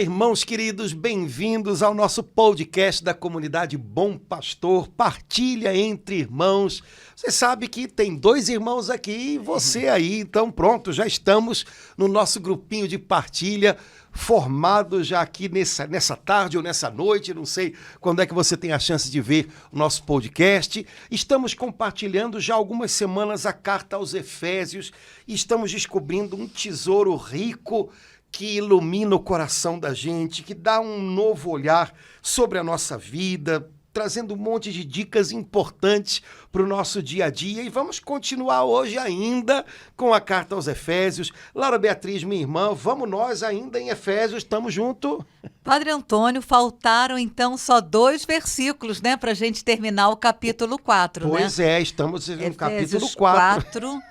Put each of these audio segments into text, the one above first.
irmãos queridos, bem-vindos ao nosso podcast da comunidade Bom Pastor, partilha entre irmãos. Você sabe que tem 2 irmãos aqui e você aí, então pronto, já estamos no nosso grupinho de partilha, formado já aqui nessa tarde ou nessa noite, não sei quando é que você tem a chance de ver o nosso podcast. Estamos compartilhando já há algumas semanas a carta aos Efésios e estamos descobrindo um tesouro rico que ilumina o coração da gente, que dá um novo olhar sobre a nossa vida, trazendo um monte de dicas importantes para o nosso dia a dia. E vamos continuar hoje ainda com a carta aos Efésios. Laura Beatriz, minha irmã, vamos nós ainda em Efésios, estamos juntos. Padre Antônio, faltaram então só 2 versículos, né, para a gente terminar o capítulo 4, pois né? Estamos no Efésios capítulo 4.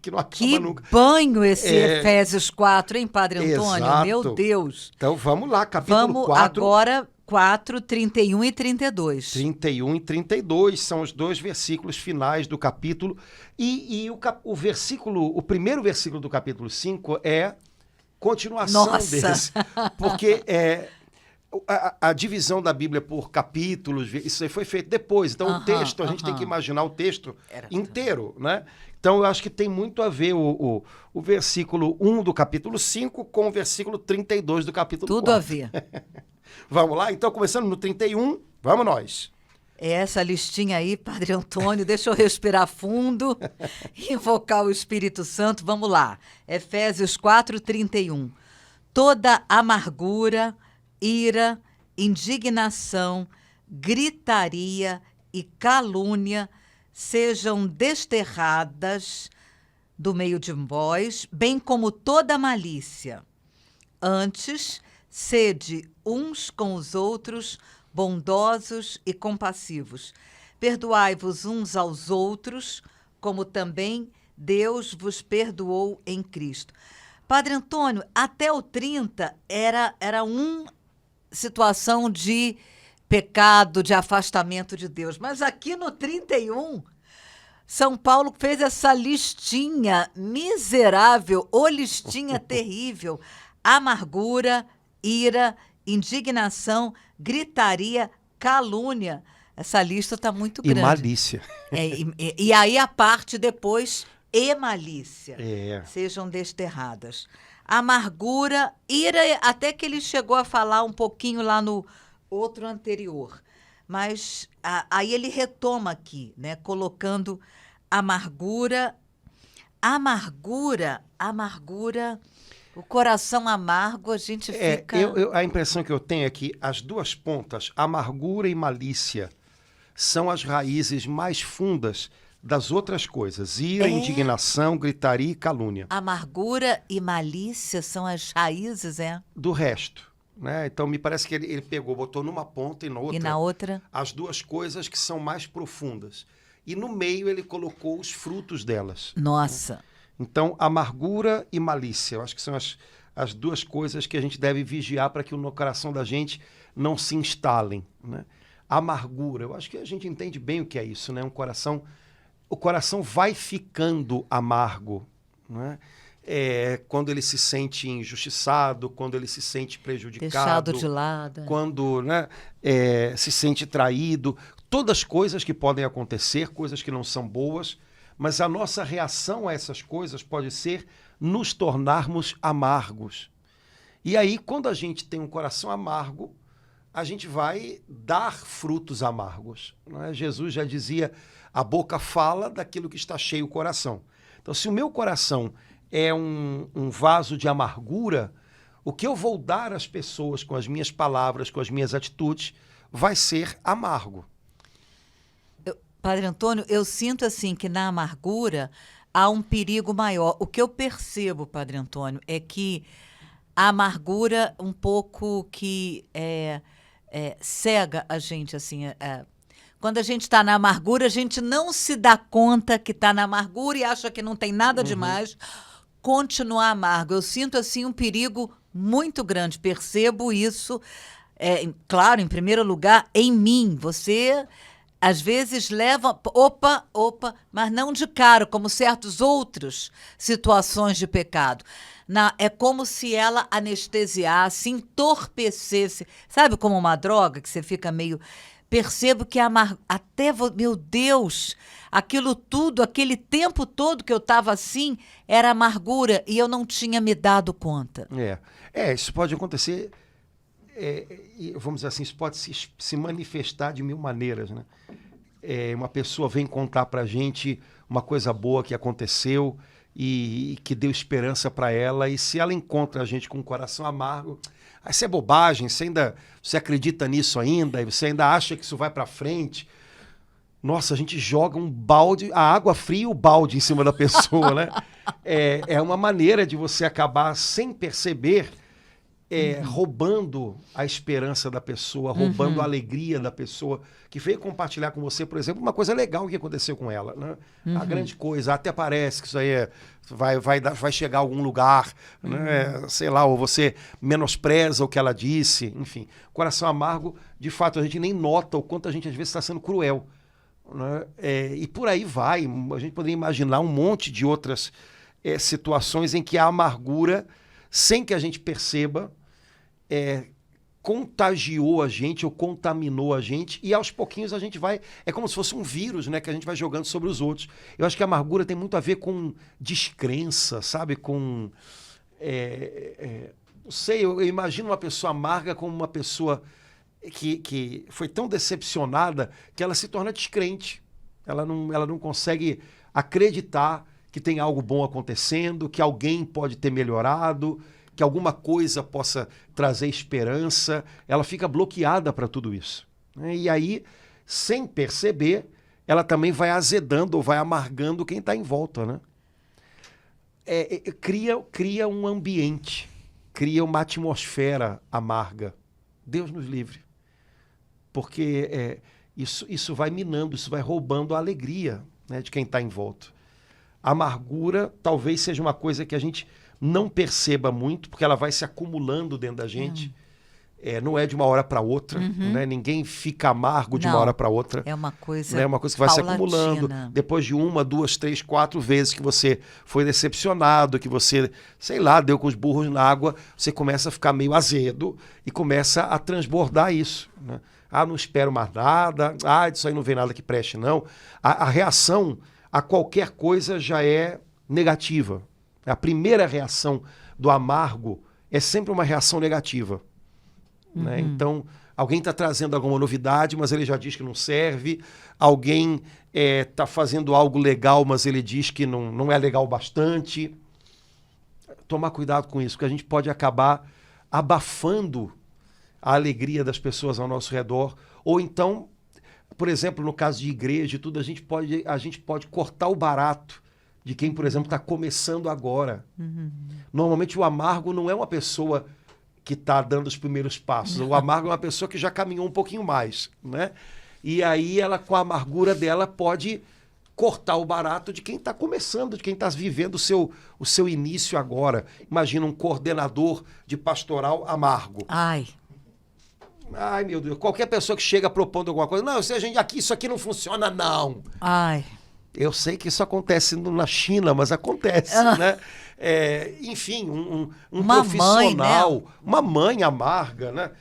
Que não acaba que nunca. banho esse Efésios 4, hein, Padre Antônio? Exato. Meu Deus. Então vamos lá, capítulo vamos 4. Agora 4, 31 e 32. 31 e 32 são os 2 versículos finais do capítulo. E o primeiro versículo do capítulo 5 é continuação desse. Porque a divisão da Bíblia por capítulos, isso aí foi feito depois. Então o texto, a gente tem que imaginar o texto inteiro, né? Então eu acho que tem muito a ver o versículo 1 do capítulo 5 com o versículo 32 do capítulo 4. Tudo a ver. Vamos lá? Então, começando no 31, vamos nós. Essa listinha aí, Padre Antônio, deixa eu respirar fundo, invocar o Espírito Santo. Vamos lá. Efésios 4, 31. Toda amargura, ira, indignação, gritaria e calúnia sejam desterradas do meio de vós, bem como toda malícia. Antes, sede uns com os outros bondosos e compassivos. Perdoai-vos uns aos outros, como também Deus vos perdoou em Cristo. Padre Antônio, até o 30 era uma situação de pecado, de afastamento de Deus. Mas aqui no 31, São Paulo fez essa listinha miserável, ou listinha terrível, amargura, ira, indignação, gritaria, calúnia. Essa lista está muito grande. E malícia. E aí a parte depois, e malícia. Sejam desterradas. Amargura, ira, até que ele chegou a falar um pouquinho lá no outro anterior. Mas aí ele retoma aqui, né, colocando amargura, o coração amargo, a gente fica... A impressão que eu tenho é que as 2 pontas, amargura e malícia, são as raízes mais fundas das outras coisas. Ira, indignação, gritaria e calúnia. Amargura e malícia são as raízes, do resto. Né? Então, me parece que ele botou numa ponta e na outra as 2 coisas que são mais profundas. E no meio ele colocou os frutos delas. Nossa! Né? Então, amargura e malícia, eu acho que são as 2 coisas que a gente deve vigiar para que no coração da gente não se instalem. Né? Amargura, eu acho que a gente entende bem o que é isso, né? O coração vai ficando amargo, né? Quando ele se sente injustiçado, quando ele se sente prejudicado, deixado de lado, quando, né, se sente traído, todas coisas que podem acontecer, coisas que não são boas, mas a nossa reação a essas coisas pode ser nos tornarmos amargos. E aí, quando a gente tem um coração amargo, a gente vai dar frutos amargos. Né? Jesus já dizia, a boca fala daquilo que está cheio o coração. Então, se o meu coração é um vaso de amargura, o que eu vou dar às pessoas com as minhas palavras, com as minhas atitudes, vai ser amargo. Padre Antônio, eu sinto assim que na amargura há um perigo maior. O que eu percebo, Padre Antônio, é que a amargura um pouco que cega a gente, assim. Quando a gente está na amargura, a gente não se dá conta que está na amargura e acha que não tem nada demais. Continuar amargo. Eu sinto assim um perigo muito grande. Percebo isso, claro, em primeiro lugar, em mim. Você... às vezes leva, mas não de cara, como certas outras situações de pecado. É como se ela anestesiasse, entorpecesse. Sabe como uma droga que você fica meio... Percebo que meu Deus, aquilo tudo, aquele tempo todo que eu estava assim, era amargura e eu não tinha me dado conta. Isso pode acontecer, vamos dizer assim, isso pode se manifestar de mil maneiras, né? Uma pessoa vem contar pra gente uma coisa boa que aconteceu e que deu esperança para ela, e se ela encontra a gente com um coração amargo, isso é bobagem, você acredita nisso ainda, e você ainda acha que isso vai para frente. Nossa, a gente joga um balde, a água fria e o balde em cima da pessoa, né? É uma maneira de você acabar, sem perceber, roubando a esperança da pessoa, roubando a alegria da pessoa, que veio compartilhar com você, por exemplo, uma coisa legal que aconteceu com ela, né? A grande coisa, até parece que isso aí vai chegar a algum lugar, né? Sei lá, ou você menospreza o que ela disse, enfim. Coração amargo, de fato, a gente nem nota o quanto a gente às vezes está sendo cruel, né? E por aí vai, a gente poderia imaginar um monte de outras situações em que a amargura, sem que a gente perceba, contagiou a gente ou contaminou a gente, e aos pouquinhos a gente vai... É como se fosse um vírus, né, que a gente vai jogando sobre os outros. Eu acho que a amargura tem muito a ver com descrença, sabe? Com... não sei, eu imagino uma pessoa amarga como uma pessoa que foi tão decepcionada que ela se torna descrente. Ela não consegue acreditar que tem algo bom acontecendo, que alguém pode ter melhorado, que alguma coisa possa trazer esperança. Ela fica bloqueada para tudo isso, né? E aí, sem perceber, ela também vai azedando ou vai amargando quem está em volta, né? Cria um ambiente, cria uma atmosfera amarga. Deus nos livre. Porque isso vai minando, isso vai roubando a alegria, né, de quem está em volta. A amargura talvez seja uma coisa que a gente não perceba muito, porque ela vai se acumulando dentro da gente. Não é de uma hora para outra, né? Ninguém fica amargo de uma hora para outra. É uma coisa, né? Uma coisa que vai se acumulando. Depois de 1, 2, 3, 4 vezes que você foi decepcionado, que você, sei lá, deu com os burros na água, você começa a ficar meio azedo e começa a transbordar isso, né? Não espero mais nada. Disso aí não vem nada que preste, não. A reação a qualquer coisa já é negativa. A primeira reação do amargo é sempre uma reação negativa, né? Então, alguém está trazendo alguma novidade, mas ele já diz que não serve. Alguém está fazendo algo legal, mas ele diz que não é legal bastante. Tomar cuidado com isso, porque a gente pode acabar abafando a alegria das pessoas ao nosso redor. Ou então, por exemplo, no caso de igreja e tudo, a gente pode cortar o barato de quem, por exemplo, está começando agora. Normalmente o amargo não é uma pessoa que está dando os primeiros passos. O amargo é uma pessoa que já caminhou um pouquinho mais, né? E aí ela, com a amargura dela, pode cortar o barato de quem está começando, de quem está vivendo o seu início agora. Imagina um coordenador de pastoral amargo. Ai, meu Deus. Qualquer pessoa que chega propondo alguma coisa, não, isso aqui não funciona, não. Eu sei que isso acontece na China, mas acontece, né? Enfim, um profissional, mãe, né? Uma mãe amarga, né?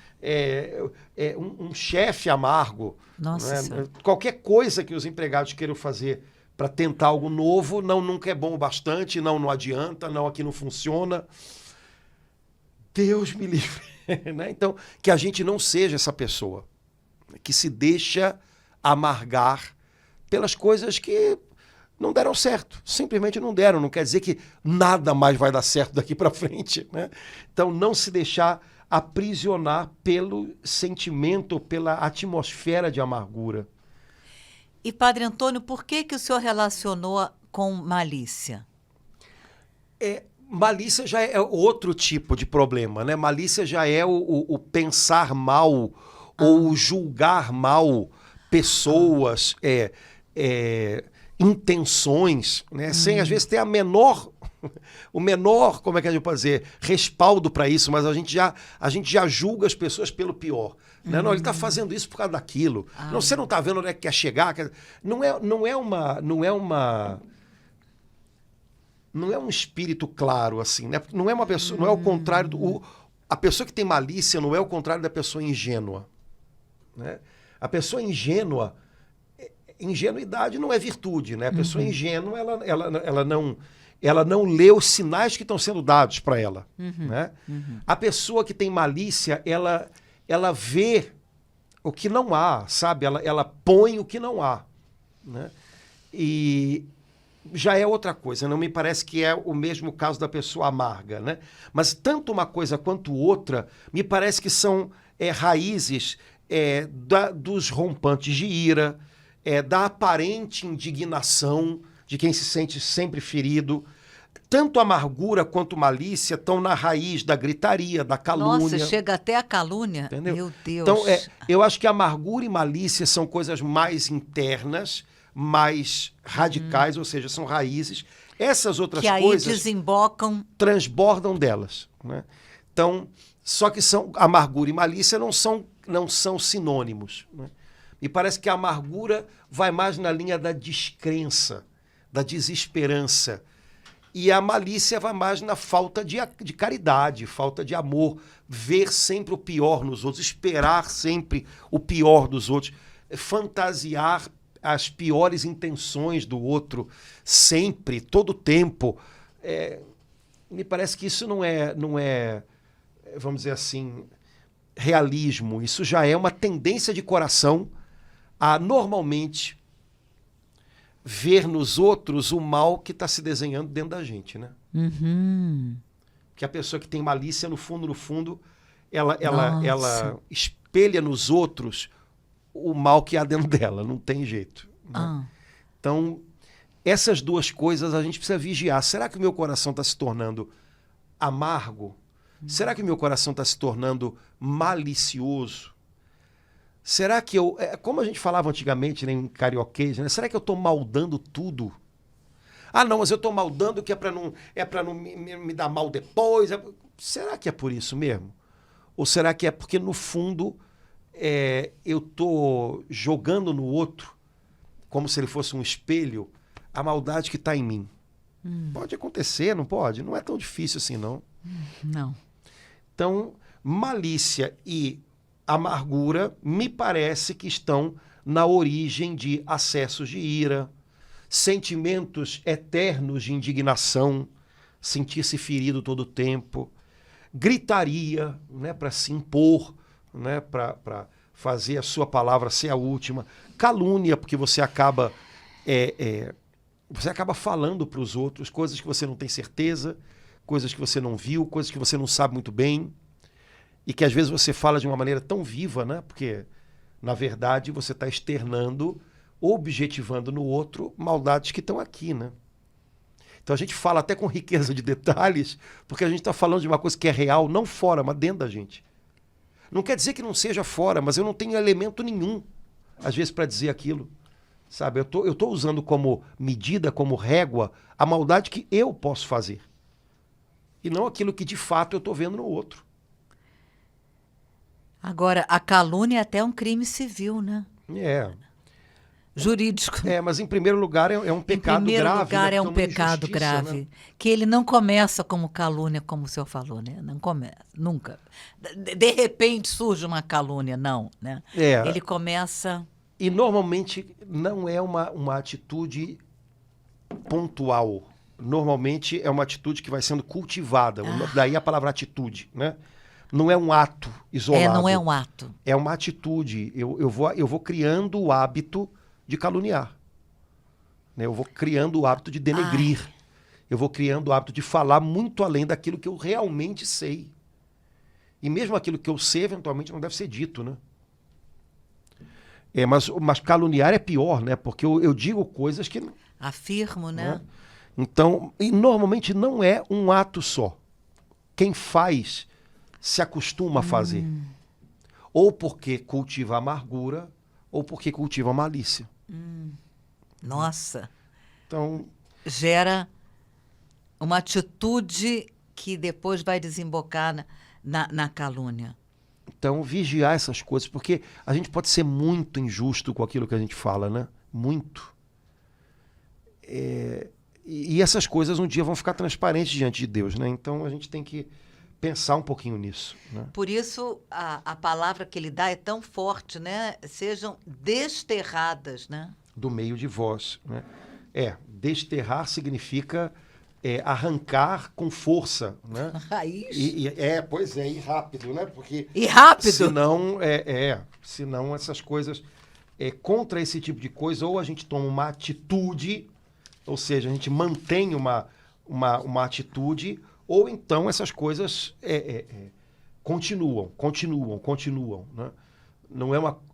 Um chefe amargo. Nossa, né? Qualquer coisa que os empregados queiram fazer para tentar algo novo, nunca é bom o bastante, não adianta, aqui não funciona. Deus me livre. Né? Então, que a gente não seja essa pessoa que se deixa amargar pelas coisas que não deram certo, simplesmente não deram. Não quer dizer que nada mais vai dar certo daqui para frente, né? Então, não se deixar aprisionar pelo sentimento, pela atmosfera de amargura. E, Padre Antônio, por que o senhor relacionou com malícia? Malícia já é outro tipo de problema, né? Malícia já é o pensar mal ou julgar mal pessoas, intenções, né? Sem às vezes ter o menor, como é que a gente pode dizer, respaldo para isso, mas a gente já julga as pessoas pelo pior. Né? Não, ele está fazendo isso por causa daquilo. Não, você não está vendo onde é que quer chegar. Não é não é um espírito claro, assim, né? Não é uma pessoa, não é o contrário a pessoa que tem malícia não é o contrário da pessoa ingênua, né? A pessoa ingênua, ingenuidade não é virtude, né? A pessoa ingênua, ela não lê os sinais que estão sendo dados para ela, né? A pessoa que tem malícia, ela vê o que não há, sabe? Ela põe o que não há, né? E já é outra coisa, não me parece que é o mesmo caso da pessoa amarga, né? Mas tanto uma coisa quanto outra, me parece que são raízes dos rompantes de ira, da aparente indignação de quem se sente sempre ferido. Tanto amargura quanto malícia estão na raiz da gritaria, da calúnia. Nossa, chega até a calúnia. Entendeu? Meu Deus. Então, eu acho que amargura e malícia são coisas mais internas, mais radicais, ou seja, são raízes. Essas outras coisas que aí desembocam, transbordam delas, né? Então, só que amargura e malícia não são sinônimos, né? Me parece que a amargura vai mais na linha da descrença, da desesperança. E a malícia vai mais na falta de caridade, falta de amor, ver sempre o pior nos outros, esperar sempre o pior dos outros, fantasiar as piores intenções do outro, sempre, todo o tempo. Me parece que isso não é, vamos dizer assim, realismo. Isso já é uma tendência de coração a, normalmente, ver nos outros o mal que está se desenhando dentro da gente, né? Que a pessoa que tem malícia, no fundo, ela espelha nos outros o mal que há dentro dela, não tem jeito, né? Então, essas duas coisas a gente precisa vigiar. Será que o meu coração está se tornando amargo? Será que o meu coração está se tornando malicioso? Será que como a gente falava antigamente, né, em carioquês, né? Será que eu estou maldando tudo? Ah, não, mas eu estou maldando que é para não me dar mal depois. Será que é por isso mesmo? Ou será que é porque, no fundo, eu estou jogando no outro, como se ele fosse um espelho, a maldade que está em mim? Pode acontecer, não pode? Não é tão difícil assim, não. Não. Então, malícia e amargura me parece que estão na origem de acessos de ira, sentimentos eternos de indignação, sentir-se ferido todo o tempo, gritaria, né, para se impor, né, para fazer a sua palavra ser a última, calúnia, porque você acaba falando para os outros coisas que você não tem certeza, coisas que você não viu, coisas que você não sabe muito bem, e que às vezes você fala de uma maneira tão viva, né, porque na verdade você está externando, objetivando no outro maldades que estão aqui, né? Então a gente fala até com riqueza de detalhes, porque a gente está falando de uma coisa que é real, não fora, mas dentro da gente. Não quer dizer que não seja fora, mas eu não tenho elemento nenhum, às vezes, para dizer aquilo. Sabe? Eu tô usando como medida, como régua, a maldade que eu posso fazer. E não aquilo que de fato eu estou vendo no outro. Agora, a calúnia é até um crime civil, né? Jurídico. Mas em primeiro lugar é um pecado grave. Em primeiro lugar, né? é um pecado grave. Né? Que ele não começa como calúnia, como o senhor falou, né? Não começa, nunca. De repente surge uma calúnia, não, né? Ele começa... E normalmente não é uma atitude pontual. Normalmente é uma atitude que vai sendo cultivada. Daí a palavra atitude, né? Não é um ato isolado. Não é um ato. É uma atitude. Eu vou criando o hábito de caluniar. Né? Eu vou criando o hábito de denegrir. Eu vou criando o hábito de falar muito além daquilo que eu realmente sei. E mesmo aquilo que eu sei, eventualmente, não deve ser dito, né? Mas caluniar é pior, né? Porque eu digo coisas que... Afirmo, né? Então, e normalmente não é um ato só. Quem faz se acostuma a fazer. Ou porque cultiva amargura, ou porque cultiva malícia. Nossa. Então... Gera uma atitude que depois vai desembocar na calúnia. Então, vigiar essas coisas, porque a gente pode ser muito injusto com aquilo que a gente fala, né? Muito. E essas coisas um dia vão ficar transparentes diante de Deus, né? Então a gente tem que pensar um pouquinho nisso, né? Por isso a palavra que ele dá é tão forte, né? Sejam desterradas, né? Do meio de vós, né? Desterrar significa arrancar com força, né? Raiz. Pois é, e rápido, né? Porque E rápido. Senão essas coisas, contra esse tipo de coisa, ou a gente toma uma atitude, ou seja, a gente mantém uma atitude, ou então essas coisas continuam, né?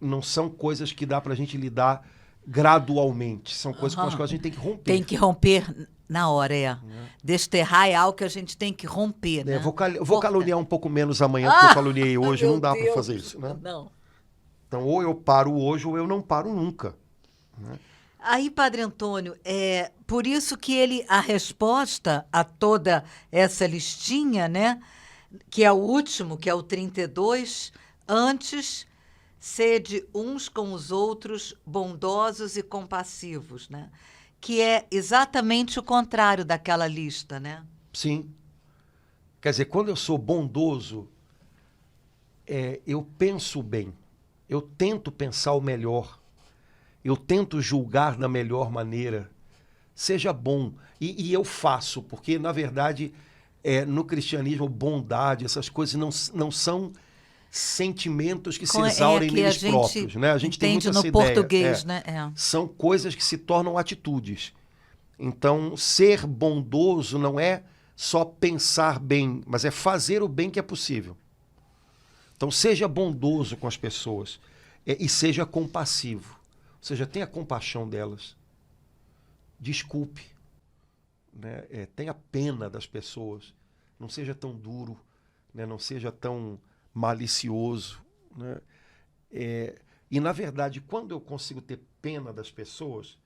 Não são coisas que dá pra gente lidar gradualmente, são coisas com as quais a gente tem que romper. Tem que romper na hora, Desterrar é algo que a gente tem que romper, né? Vou caluniar um pouco menos amanhã, porque eu caluniei hoje, não dá para fazer isso, né? Não. Então, ou eu paro hoje, ou eu não paro nunca, né? Aí, Padre Antônio, por isso que a resposta a toda essa listinha, né? Que é o último, que é o 32, antes... Sede uns com os outros bondosos e compassivos, né? Que é exatamente o contrário daquela lista, né? Sim. Quer dizer, quando eu sou bondoso, eu penso bem, eu tento pensar o melhor, eu tento julgar da melhor maneira, seja bom. E eu faço, porque, na verdade, no cristianismo, bondade, essas coisas não são sentimentos que se exaurem neles próprios, né? A gente tem muito essa ideia. Português, né? São coisas que se tornam atitudes. Então, ser bondoso não é só pensar bem, mas é fazer o bem que é possível. Então, seja bondoso com as pessoas e seja compassivo. Ou seja, tenha compaixão delas. Desculpe, né? Tenha pena das pessoas. Não seja tão duro, né? Não seja tão malicioso, né? E, na verdade, quando eu consigo ter pena das pessoas,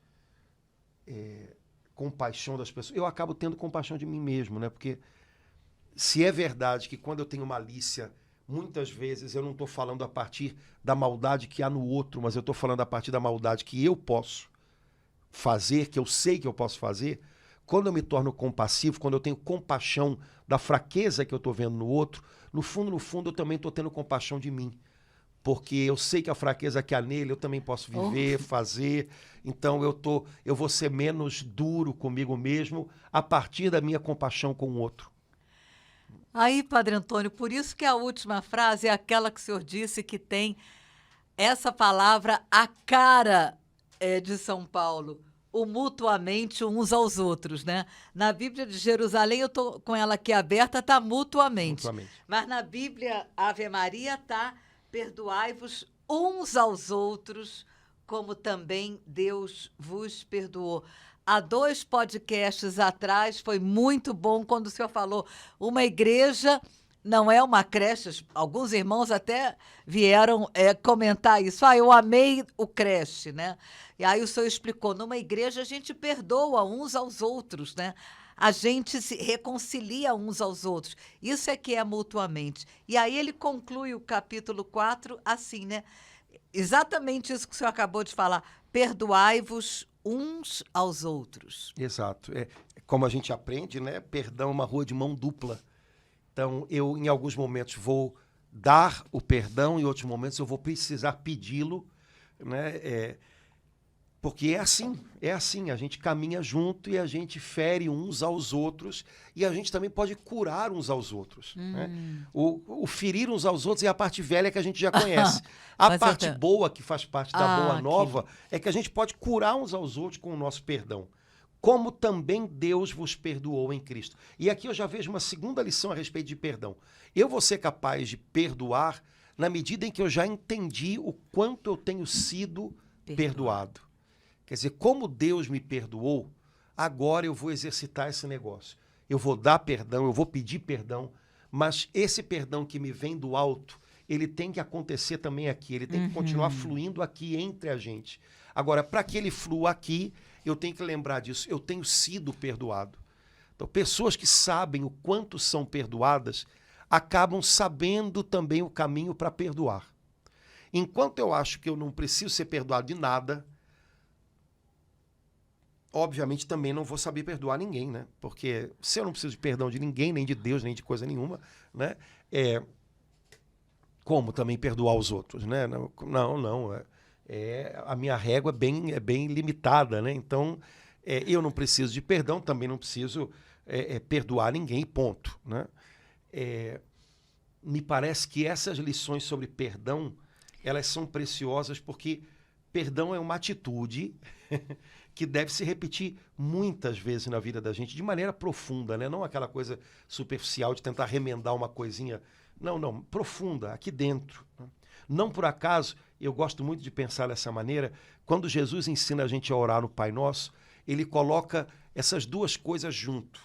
compaixão das pessoas, eu acabo tendo compaixão de mim mesmo, né? Porque se é verdade que quando eu tenho malícia, muitas vezes eu não estou falando a partir da maldade que há no outro, mas eu estou falando a partir da maldade que eu posso fazer, que eu sei que eu posso fazer. Quando eu me torno compassivo, quando eu tenho compaixão da fraqueza que eu estou vendo no outro, no fundo, eu também estou tendo compaixão de mim. Porque eu sei que a fraqueza que há nele, eu também posso viver, fazer. Então, eu vou ser menos duro comigo mesmo a partir da minha compaixão com o outro. Aí, Padre Antônio, por isso que a última frase é aquela que o senhor disse que tem essa palavra, a cara de São Paulo. O mutuamente uns aos outros, né? Na Bíblia de Jerusalém, eu estou com ela aqui aberta, está mutuamente. Mas na Bíblia Ave Maria está perdoai-vos uns aos outros, como também Deus vos perdoou. Há 2 podcasts atrás, foi muito bom quando o senhor falou, uma igreja não é uma creche. Alguns irmãos até vieram comentar isso. Eu amei o creche, né? E aí o senhor explicou, numa igreja a gente perdoa uns aos outros, né? A gente se reconcilia uns aos outros. Isso é que é mutuamente. E aí ele conclui o capítulo 4 assim, né? Exatamente isso que o senhor acabou de falar. Perdoai-vos uns aos outros. Exato. Como a gente aprende, né? Perdão é uma rua de mão dupla. Então, eu, em alguns momentos, vou dar o perdão, em outros momentos eu vou precisar pedi-lo, né? Porque é assim, a gente caminha junto e a gente fere uns aos outros e a gente também pode curar uns aos outros. Né? O ferir uns aos outros é a parte velha que a gente já conhece. A parte boa, que faz parte da boa nova, é que a gente pode curar uns aos outros com o nosso perdão. Como também Deus vos perdoou em Cristo. E aqui eu já vejo uma segunda lição a respeito de perdão. Eu vou ser capaz de perdoar na medida em que eu já entendi o quanto eu tenho sido perdoado. Quer dizer, como Deus me perdoou, agora eu vou exercitar esse negócio. Eu vou dar perdão, eu vou pedir perdão, mas esse perdão que me vem do alto, ele tem que acontecer também aqui, ele tem que continuar fluindo aqui entre a gente. Agora, para que ele flua aqui, eu tenho que lembrar disso, eu tenho sido perdoado. Então, pessoas que sabem o quanto são perdoadas, acabam sabendo também o caminho para perdoar. Enquanto eu acho que eu não preciso ser perdoado de nada, obviamente, também não vou saber perdoar ninguém, né? Porque se eu não preciso de perdão de ninguém, nem de Deus, nem de coisa nenhuma, né? Como também perdoar os outros, né? Não. A minha régua é bem limitada, né? Então, eu não preciso de perdão, também não preciso perdoar ninguém, ponto, né? Me parece que essas lições sobre perdão, elas são preciosas porque perdão é uma atitude que deve se repetir muitas vezes na vida da gente, de maneira profunda, né? Não aquela coisa superficial de tentar remendar uma coisinha. Não, profunda, aqui dentro. Não por acaso, eu gosto muito de pensar dessa maneira, quando Jesus ensina a gente a orar no Pai Nosso, ele coloca essas duas coisas junto.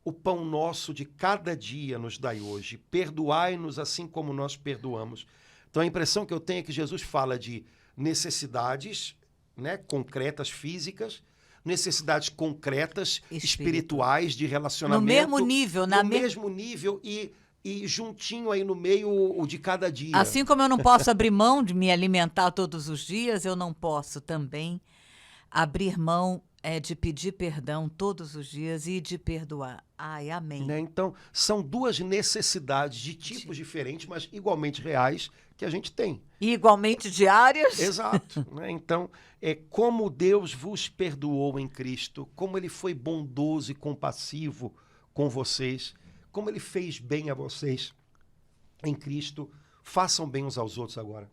O pão nosso de cada dia nos dai hoje, perdoai-nos assim como nós perdoamos. Então a impressão que eu tenho é que Jesus fala de necessidades, né, concretas, físicas, necessidades concretas, espirituais, de relacionamento. No mesmo nível. Mesmo nível e juntinho aí no meio o de cada dia. Assim como eu não posso abrir mão de me alimentar todos os dias, eu não posso também abrir mão de pedir perdão todos os dias e de perdoar. Ai, amém. Né? Então, são duas necessidades de tipos diferentes, mas igualmente reais, que a gente tem. E igualmente diárias. Exato. Né? Então, como Deus vos perdoou em Cristo, como ele foi bondoso e compassivo com vocês, como ele fez bem a vocês em Cristo, façam bem uns aos outros agora.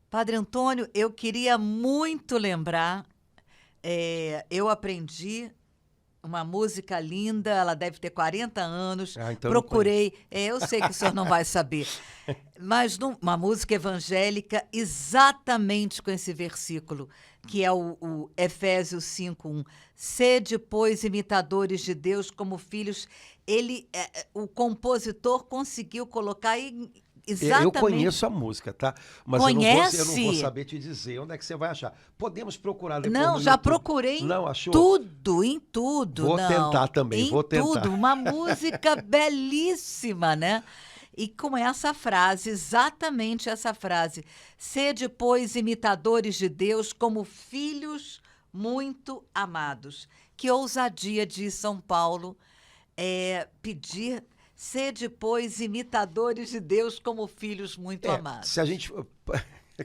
Padre Antônio, eu queria muito lembrar, eu aprendi uma música linda, ela deve ter 40 anos, então procurei, eu sei que o senhor não vai saber, mas uma música evangélica exatamente com esse versículo, que é o Efésios 5:1. Sede, pois, imitadores de Deus como filhos. O compositor conseguiu colocar exatamente. Eu conheço a música, tá? Mas Conhece? Eu não vou saber te dizer onde é que você vai achar. Podemos procurar depois Não, no já YouTube. procurei Não, achou? em tudo. Vou tentar também, vou tentar. Em tudo, uma música belíssima, né? E com essa frase, exatamente essa frase. Sede, pois, imitadores de Deus como filhos muito amados. Que ousadia de São Paulo pedir... Sede, pois, imitadores de Deus como filhos muito amados. Se a gente,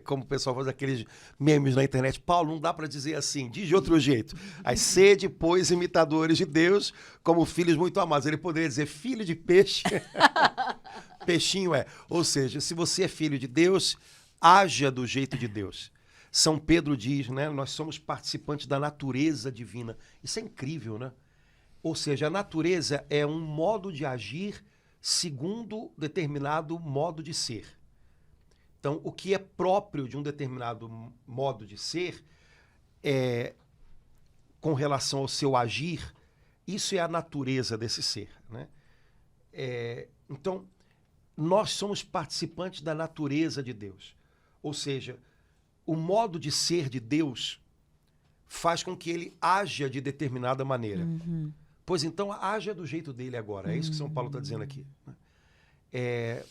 como o pessoal faz aqueles memes na internet, Paulo, não dá para dizer assim, diz de outro jeito. Aí, sede, pois, imitadores de Deus como filhos muito amados. Ele poderia dizer filho de peixe. Peixinho Ou seja, se você é filho de Deus, haja do jeito de Deus. São Pedro diz, né? Nós somos participantes da natureza divina. Isso é incrível, né? Ou seja, a natureza é um modo de agir segundo determinado modo de ser. Então, o que é próprio de um determinado modo de ser, com relação ao seu agir, isso é a natureza desse ser, né? Então, nós somos participantes da natureza de Deus. Ou seja, o modo de ser de Deus faz com que ele haja de determinada maneira. Uhum. Pois então, haja do jeito dele agora. É isso que São Paulo está dizendo aqui.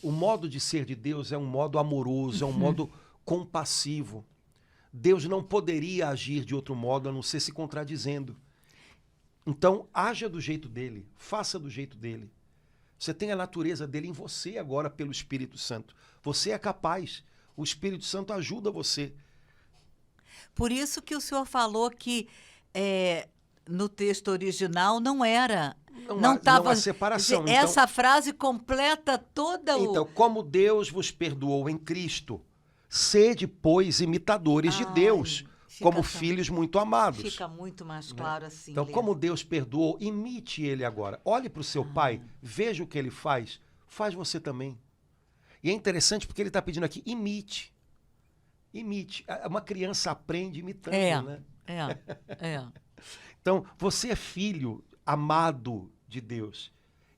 O modo de ser de Deus é um modo amoroso, é um modo compassivo. Deus não poderia agir de outro modo a não ser se contradizendo. Então, haja do jeito dele, faça do jeito dele. Você tem a natureza dele em você agora pelo Espírito Santo. Você é capaz. O Espírito Santo ajuda você. Por isso que o senhor falou que no texto original não era... Não há separação. Essa frase completa toda Então, como Deus vos perdoou em Cristo, sede, pois, imitadores de Deus, como filhos muito amados. Fica muito mais claro assim. Então, como Deus perdoou, imite ele agora. Olhe para o seu pai, veja o que ele faz você também. E é interessante porque ele está pedindo aqui, imite. Imite. Uma criança aprende imitando, né? Então, você é filho amado de Deus.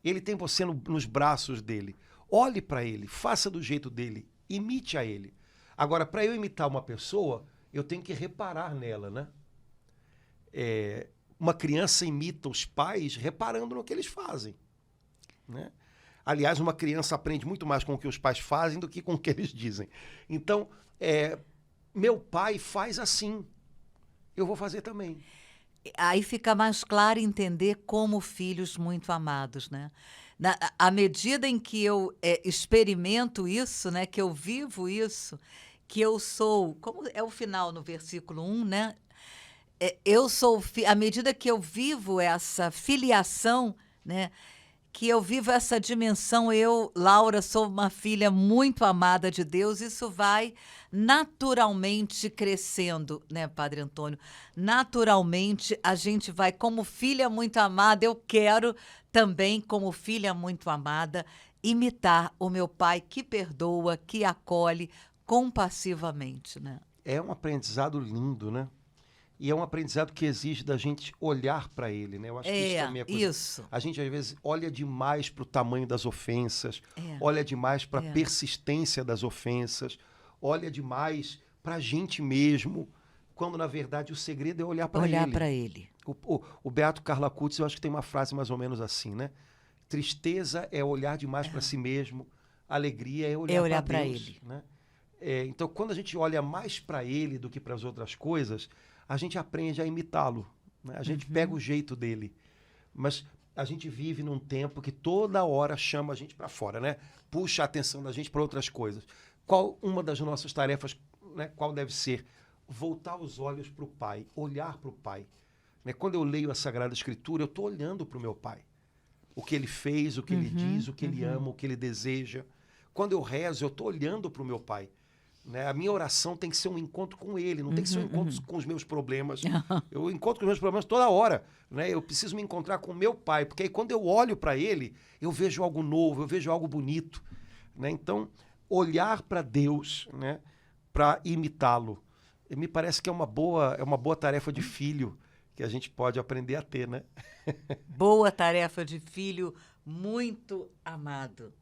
Ele tem você nos braços dele. Olhe para ele, faça do jeito dele, imite a ele. Agora, para eu imitar uma pessoa, eu tenho que reparar nela, né? Uma criança imita os pais reparando no que eles fazem, né? Aliás, uma criança aprende muito mais com o que os pais fazem do que com o que eles dizem. Então, meu pai faz assim. eu vou fazer também. Aí fica mais claro entender como filhos muito amados, né? À medida em que eu experimento isso, né? Que eu vivo isso, que eu sou, como é o final no versículo 1, né? Eu sou, à medida que eu vivo essa filiação, né? Que eu vivo essa dimensão, eu, Laura, sou uma filha muito amada de Deus, isso vai naturalmente crescendo, né, Padre Antônio? Naturalmente, a gente vai, como filha muito amada, eu quero também, como filha muito amada, imitar o meu pai que perdoa, que acolhe compassivamente, né? É um aprendizado lindo, né? E é um aprendizado que exige da gente olhar para ele, né? Eu acho que isso também é coisa. Isso. A gente, às vezes, olha demais para o tamanho das ofensas, É. olha demais para a persistência das ofensas, olha demais para a gente mesmo, quando, na verdade, o segredo é olhar para ele. Olhar para ele. O Beato Carla Cutz, eu acho que tem uma frase mais ou menos assim, né? Tristeza é olhar demais para si mesmo, alegria é olhar para Deus, ele. Né? Então, quando a gente olha mais para ele do que para as outras coisas, a gente aprende a imitá-lo, né? A gente pega o jeito dele. Mas a gente vive num tempo que toda hora chama a gente para fora, né? Puxa a atenção da gente para outras coisas. Qual uma das nossas tarefas, né? Qual deve ser? Voltar os olhos para o Pai, olhar para o Pai. Né? Quando eu leio a Sagrada Escritura, eu estou olhando para o meu Pai. O que ele fez, o que ele diz, o que ele ama, o que ele deseja. Quando eu rezo, eu estou olhando para o meu Pai. Né? A minha oração tem que ser um encontro com ele, não tem que ser um encontro com os meus problemas. Eu encontro com os meus problemas toda hora. Né? Eu preciso me encontrar com o meu pai, porque aí quando eu olho para ele, eu vejo algo novo, eu vejo algo bonito. Né? Então, olhar para Deus, né? Para imitá-lo, me parece que é uma boa tarefa de filho que a gente pode aprender a ter. Né? Boa tarefa de filho muito amado.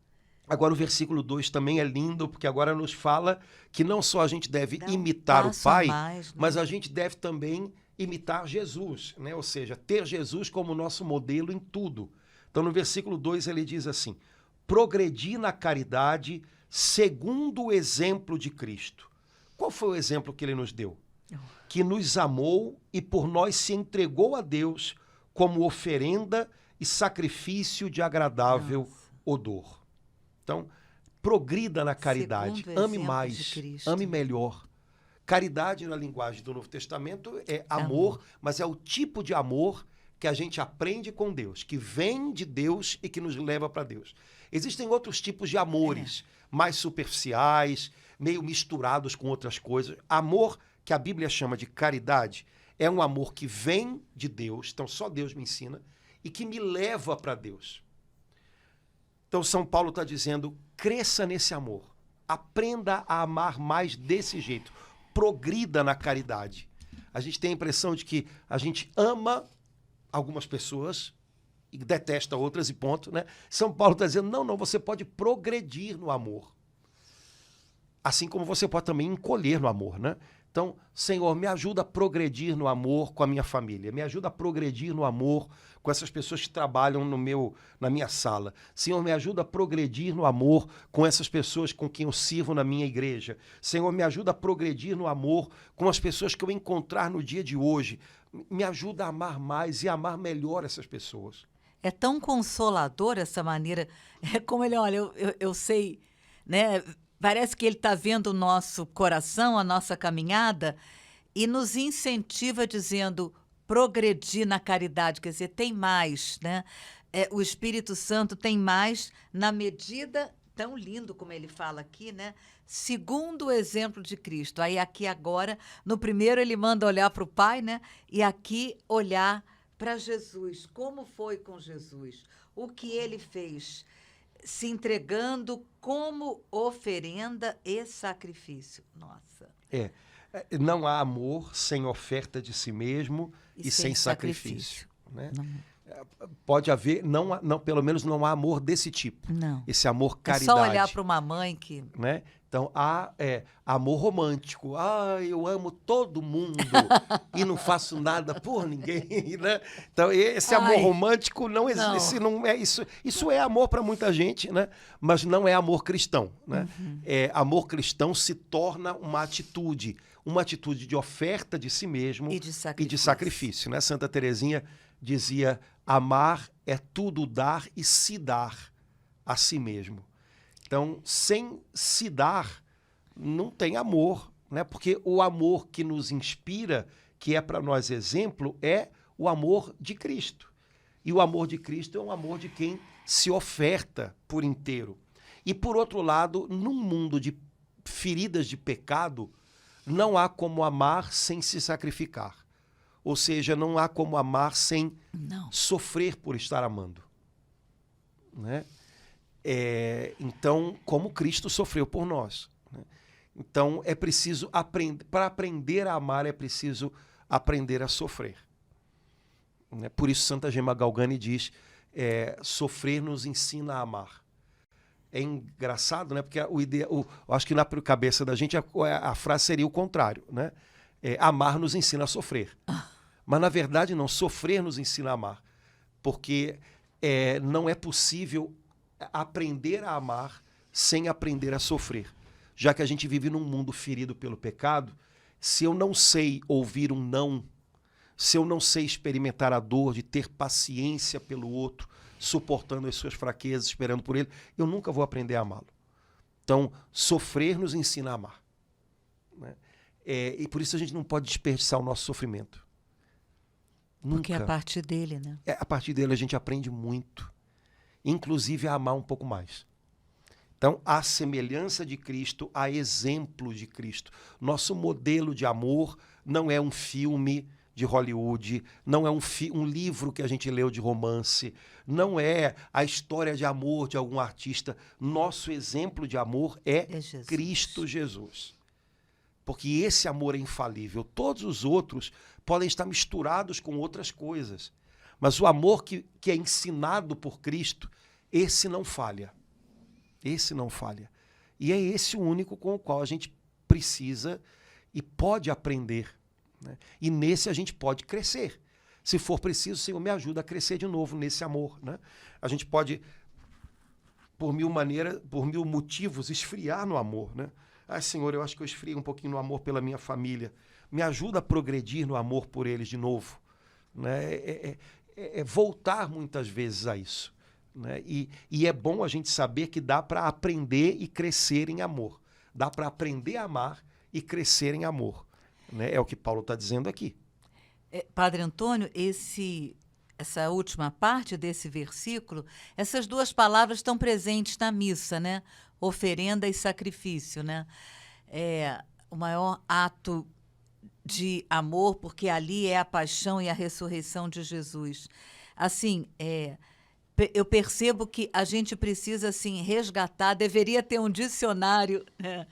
Agora o versículo 2 também é lindo, porque agora nos fala que não só a gente deve imitar o Pai, mas a gente deve também imitar Jesus, né? Ou seja, ter Jesus como nosso modelo em tudo. Então no versículo 2 ele diz assim, progredir na caridade segundo o exemplo de Cristo. Qual foi o exemplo que ele nos deu? Que nos amou e por nós se entregou a Deus como oferenda e sacrifício de agradável odor. Então, progrida na caridade, ame mais, ame melhor. Caridade, na linguagem do Novo Testamento, é amor, mas é o tipo de amor que a gente aprende com Deus, que vem de Deus e que nos leva para Deus. Existem outros tipos de amores, mais superficiais, meio misturados com outras coisas. Amor, que a Bíblia chama de caridade, é um amor que vem de Deus, então só Deus me ensina, e que me leva para Deus. Então, São Paulo está dizendo, cresça nesse amor, aprenda a amar mais desse jeito, progrida na caridade. A gente tem a impressão de que a gente ama algumas pessoas e detesta outras e ponto, né? São Paulo está dizendo, não, você pode progredir no amor. Assim como você pode também encolher no amor, né? Então, Senhor, me ajuda a progredir no amor com a minha família, me ajuda a progredir no amor com essas pessoas que trabalham na minha sala. Senhor, me ajuda a progredir no amor com essas pessoas com quem eu sirvo na minha igreja. Senhor, me ajuda a progredir no amor com as pessoas que eu encontrar no dia de hoje. Me ajuda a amar mais e a amar melhor essas pessoas. É tão consolador essa maneira. É como ele, olha, eu sei, né? Parece que ele está vendo o nosso coração, a nossa caminhada, e nos incentiva dizendo, progredir na caridade, quer dizer, tem mais, né? O Espírito Santo tem mais na medida, tão lindo como ele fala aqui, né? Segundo o exemplo de Cristo. Aí aqui agora, no primeiro ele manda olhar para o Pai, né? E aqui olhar para Jesus. Como foi com Jesus? O que ele fez? Se entregando como oferenda e sacrifício. Nossa. Não há amor sem oferta de si mesmo e sem sacrifício. Né? Pode haver, não, pelo menos não há amor desse tipo. Não. Esse amor É caridade. só olhar para uma mãe que... Né? Então, há amor romântico. Eu amo todo mundo e não faço nada por ninguém. Né? Então, esse amor romântico não existe. Não é isso. Isso é amor para muita gente, né? Mas não é amor cristão. Né? Amor cristão se torna uma atitude de oferta de si mesmo e de sacrifício. Né? Santa Teresinha dizia: amar é tudo dar e se dar a si mesmo. Então, sem se dar, não tem amor, né? Porque o amor que nos inspira, que é para nós exemplo, é o amor de Cristo. E o amor de Cristo é um amor de quem se oferta por inteiro. E, por outro lado, num mundo de feridas de pecado, não há como amar sem se sacrificar. Ou seja, não há como amar sem sofrer por estar amando. Né? Então, como Cristo sofreu por nós. Né? Então, é preciso aprender. Para aprender a amar, é preciso aprender a sofrer. Né? Por isso, Santa Gema Galgani diz: sofrer nos ensina a amar. É engraçado, né? Porque eu acho que na cabeça da gente a frase seria o contrário. Né? Amar nos ensina a sofrer. Mas, na verdade, não. Sofrer nos ensina a amar. Porque não é possível aprender a amar sem aprender a sofrer. Já que a gente vive num mundo ferido pelo pecado, se eu não sei ouvir um não, se eu não sei experimentar a dor de ter paciência pelo outro, suportando as suas fraquezas, esperando por ele, eu nunca vou aprender a amá-lo. Então, sofrer nos ensina a amar. Né? E por isso a gente não pode desperdiçar o nosso sofrimento. Porque é a partir dele, né? A partir dele a gente aprende muito. Inclusive a amar um pouco mais. Então, a semelhança de Cristo, a exemplo de Cristo. Nosso modelo de amor não é um filme de Hollywood, não é um livro que a gente leu de romance, não é a história de amor de algum artista. Nosso exemplo de amor é Cristo Jesus. Porque esse amor é infalível. Todos os outros podem estar misturados com outras coisas. Mas o amor que é ensinado por Cristo, esse não falha. Esse não falha. E é esse o único com o qual a gente precisa e pode aprender. Né? E nesse a gente pode crescer. Se for preciso, Senhor, me ajuda a crescer de novo nesse amor. Né? A gente pode, por mil maneiras, por mil motivos, esfriar no amor. Né? Senhor, eu acho que eu esfriei um pouquinho no amor pela minha família. Me ajuda a progredir no amor por eles de novo. Né? Voltar muitas vezes a isso. Né? E é bom a gente saber que dá para aprender e crescer em amor. Dá para aprender a amar e crescer em amor. Né? É o que Paulo está dizendo aqui. Padre Antônio, essa última parte desse versículo, essas duas palavras estão presentes na missa, né? Oferenda e sacrifício. Né? O maior ato de amor, porque ali é a paixão e a ressurreição de Jesus. Assim, eu percebo que a gente precisa assim, resgatar, deveria ter um dicionário, né,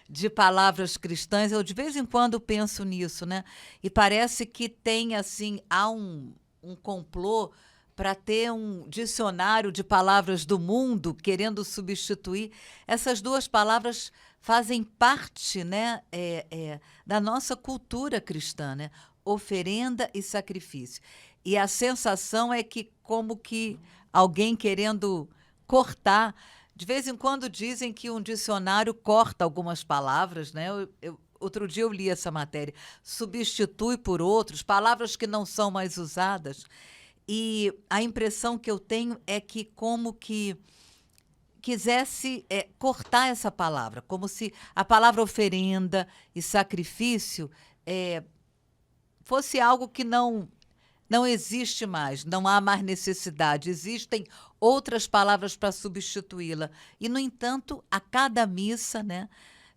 de palavras cristãs. Eu de vez em quando penso nisso, né? E parece que tem assim, há um complô para ter um dicionário de palavras do mundo querendo substituir. Essas duas palavras fazem parte, né, da nossa cultura cristã, né? Oferenda e sacrifício. E a sensação é que como que alguém querendo cortar. De vez em quando dizem que um dicionário corta algumas palavras, né? Outro dia eu li essa matéria. Substitui por outros, palavras que não são mais usadas. E a impressão que eu tenho é que como que quisesse cortar essa palavra, como se a palavra oferenda e sacrifício fosse algo que não existe mais, não há mais necessidade. Existem outras palavras para substituí-la. E, no entanto, a cada missa, né?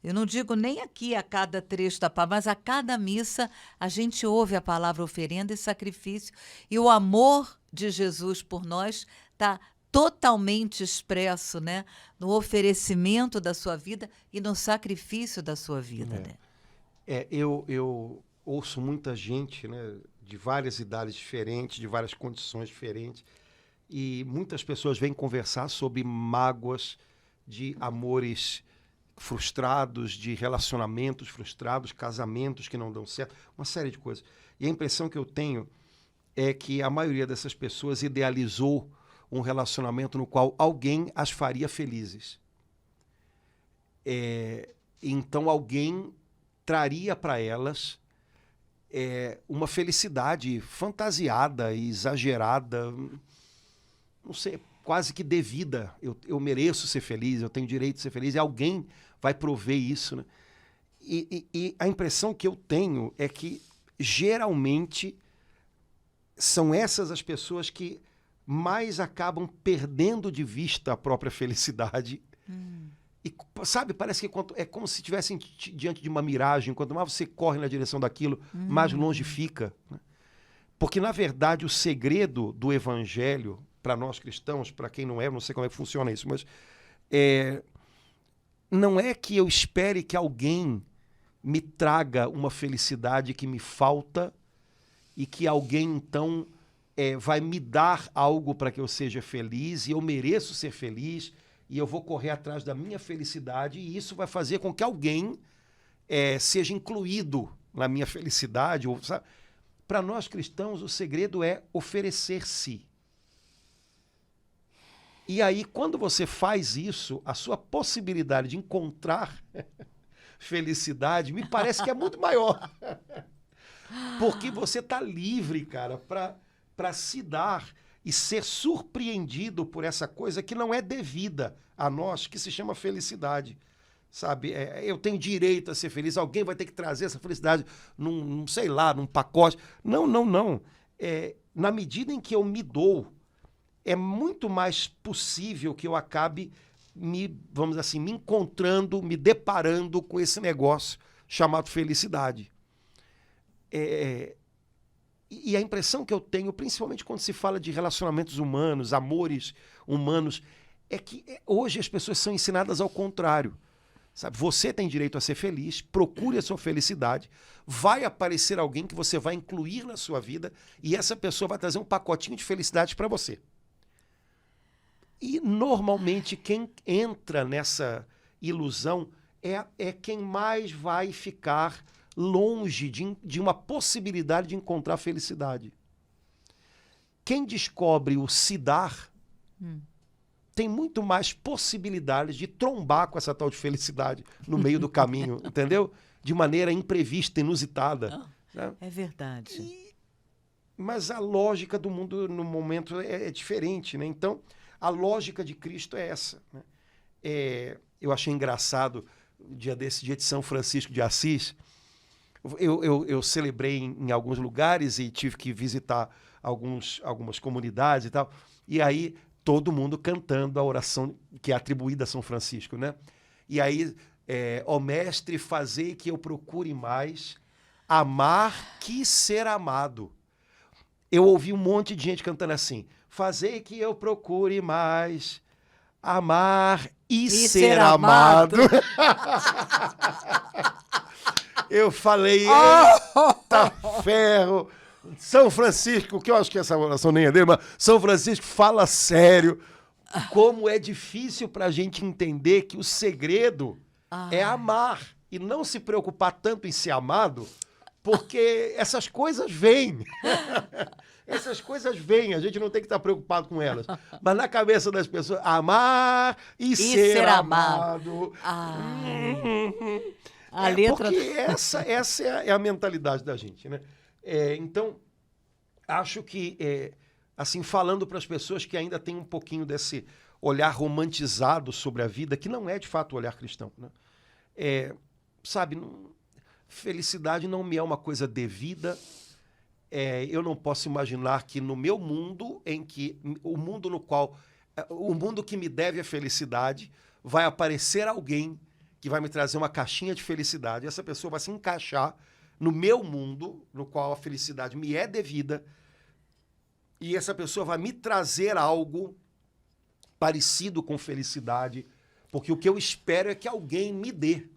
Eu não digo nem aqui a cada trecho da palavra, mas a cada missa a gente ouve a palavra oferenda e sacrifício. E o amor de Jesus por nós está totalmente expresso, né? No oferecimento da sua vida e no sacrifício da sua vida. Né? Eu ouço muita gente, né, de várias idades diferentes, de várias condições diferentes. E muitas pessoas vêm conversar sobre mágoas de amores frustrados, de relacionamentos frustrados, casamentos que não dão certo, uma série de coisas. E a impressão que eu tenho é que a maioria dessas pessoas idealizou um relacionamento no qual alguém as faria felizes. Então alguém traria para elas uma felicidade fantasiada e exagerada, não sei, quase que devida. Eu mereço ser feliz, eu tenho direito de ser feliz, e alguém vai prover isso, né? E a impressão que eu tenho é que, geralmente, são essas as pessoas que mais acabam perdendo de vista a própria felicidade. E, sabe, parece que é como se estivessem diante de uma miragem. Quanto mais você corre na direção daquilo, mais longe fica, né? Porque, na verdade, o segredo do evangelho, para nós cristãos, para quem não é, não sei como é que funciona isso, mas não é que eu espere que alguém me traga uma felicidade que me falta e que alguém, então, vai me dar algo para que eu seja feliz, e eu mereço ser feliz, e eu vou correr atrás da minha felicidade, e isso vai fazer com que alguém seja incluído na minha felicidade. Para nós cristãos, o segredo é oferecer-se. E aí, quando você faz isso, a sua possibilidade de encontrar felicidade me parece que é muito maior. Porque você está livre, cara, para se dar e ser surpreendido por essa coisa que não é devida a nós, que se chama felicidade. Sabe? Eu tenho direito a ser feliz, alguém vai ter que trazer essa felicidade sei lá, num pacote. Não, não, não. Na medida em que eu me dou, é muito mais possível que eu acabe vamos dizer assim, me encontrando, me deparando com esse negócio chamado felicidade. E a impressão que eu tenho, principalmente quando se fala de relacionamentos humanos, amores humanos, é que hoje as pessoas são ensinadas ao contrário. Sabe? Você tem direito a ser feliz, procure a sua felicidade, vai aparecer alguém que você vai incluir na sua vida e essa pessoa vai trazer um pacotinho de felicidade para você. E, normalmente, quem entra nessa ilusão é quem mais vai ficar longe de uma possibilidade de encontrar felicidade. Quem descobre o se dar tem muito mais possibilidades de trombar com essa tal de felicidade no meio do caminho, entendeu? De maneira imprevista, inusitada. Né? É verdade. Mas a lógica do mundo, no momento, é diferente, né? Então, a lógica de Cristo é essa, né? Eu achei engraçado, dia de São Francisco de Assis, eu celebrei em alguns lugares e tive que visitar algumas comunidades e tal, e aí todo mundo cantando a oração que é atribuída a São Francisco, né? E aí, ó mestre, fazei que eu procure mais amar que ser amado. Eu ouvi um monte de gente cantando assim, fazei que eu procure mais amar e ser amado. Eu falei, eita ferro, São Francisco, que eu acho que essa oração nem é dele, mas São Francisco fala sério. Como é difícil para a gente entender que o segredo é amar e não se preocupar tanto em ser amado, porque essas coisas vêm. Essas coisas vêm, a gente não tem que estar preocupado com elas. Mas na cabeça das pessoas, amar e ser amado. A letra... Porque essa é a mentalidade da gente, né? Então, acho que, assim, falando para as pessoas que ainda têm um pouquinho desse olhar romantizado sobre a vida, que não é de fato o olhar cristão, né? Sabe, felicidade não me é uma coisa devida. Eu não posso imaginar que no meu mundo, o mundo que me deve a felicidade, vai aparecer alguém que vai me trazer uma caixinha de felicidade. Essa pessoa vai se encaixar no meu mundo, no qual a felicidade me é devida, e essa pessoa vai me trazer algo parecido com felicidade, porque o que eu espero é que alguém me dê.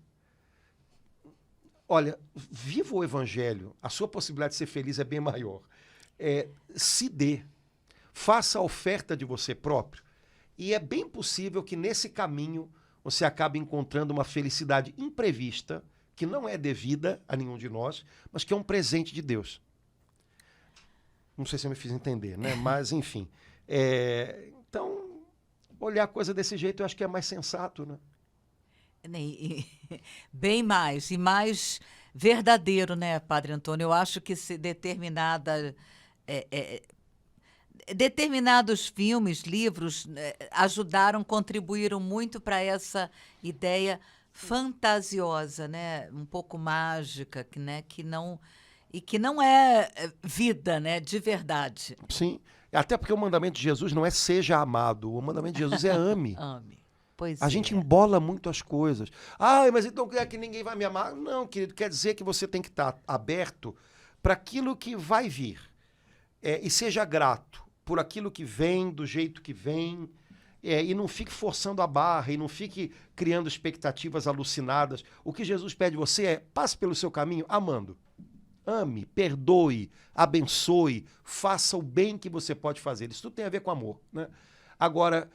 Olha, viva o evangelho, a sua possibilidade de ser feliz é bem maior. Se dê, faça a oferta de você próprio, e é bem possível que nesse caminho você acabe encontrando uma felicidade imprevista, que não é devida a nenhum de nós, mas que é um presente de Deus. Não sei se eu me fiz entender, né? Mas, enfim. Então, olhar a coisa desse jeito eu acho que é mais sensato, né? Bem mais, e mais verdadeiro, né, Padre Antônio? Eu acho que se determinados filmes, livros, ajudaram, contribuíram muito para essa ideia fantasiosa, né? Um pouco mágica, né? que não é vida, né? De verdade. Sim, até porque o mandamento de Jesus não é seja amado, o mandamento de Jesus é ame. Ame. Pois A gente embola muito as coisas. Mas então quer que ninguém vai me amar? Não, querido, quer dizer que você tem que estar aberto para aquilo que vai vir. E seja grato por aquilo que vem, do jeito que vem, e não fique forçando a barra, e não fique criando expectativas alucinadas. O que Jesus pede de você é, passe pelo seu caminho amando. Ame, perdoe, abençoe, faça o bem que você pode fazer. Isso tudo tem a ver com amor, né? Agora,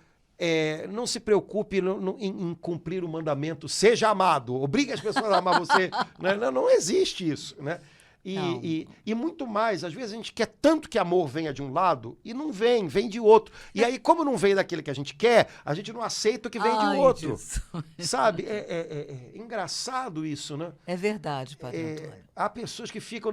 não se preocupe em cumprir o mandamento, seja amado, obrigue as pessoas a amar você. Né? Não existe isso, né? E muito mais, às vezes a gente quer tanto que amor venha de um lado e não vem de outro. E aí, como não vem daquele que a gente quer, a gente não aceita o que vem de outro. Sabe? É engraçado isso, né? É verdade, Padre Antônio. Há pessoas que ficam,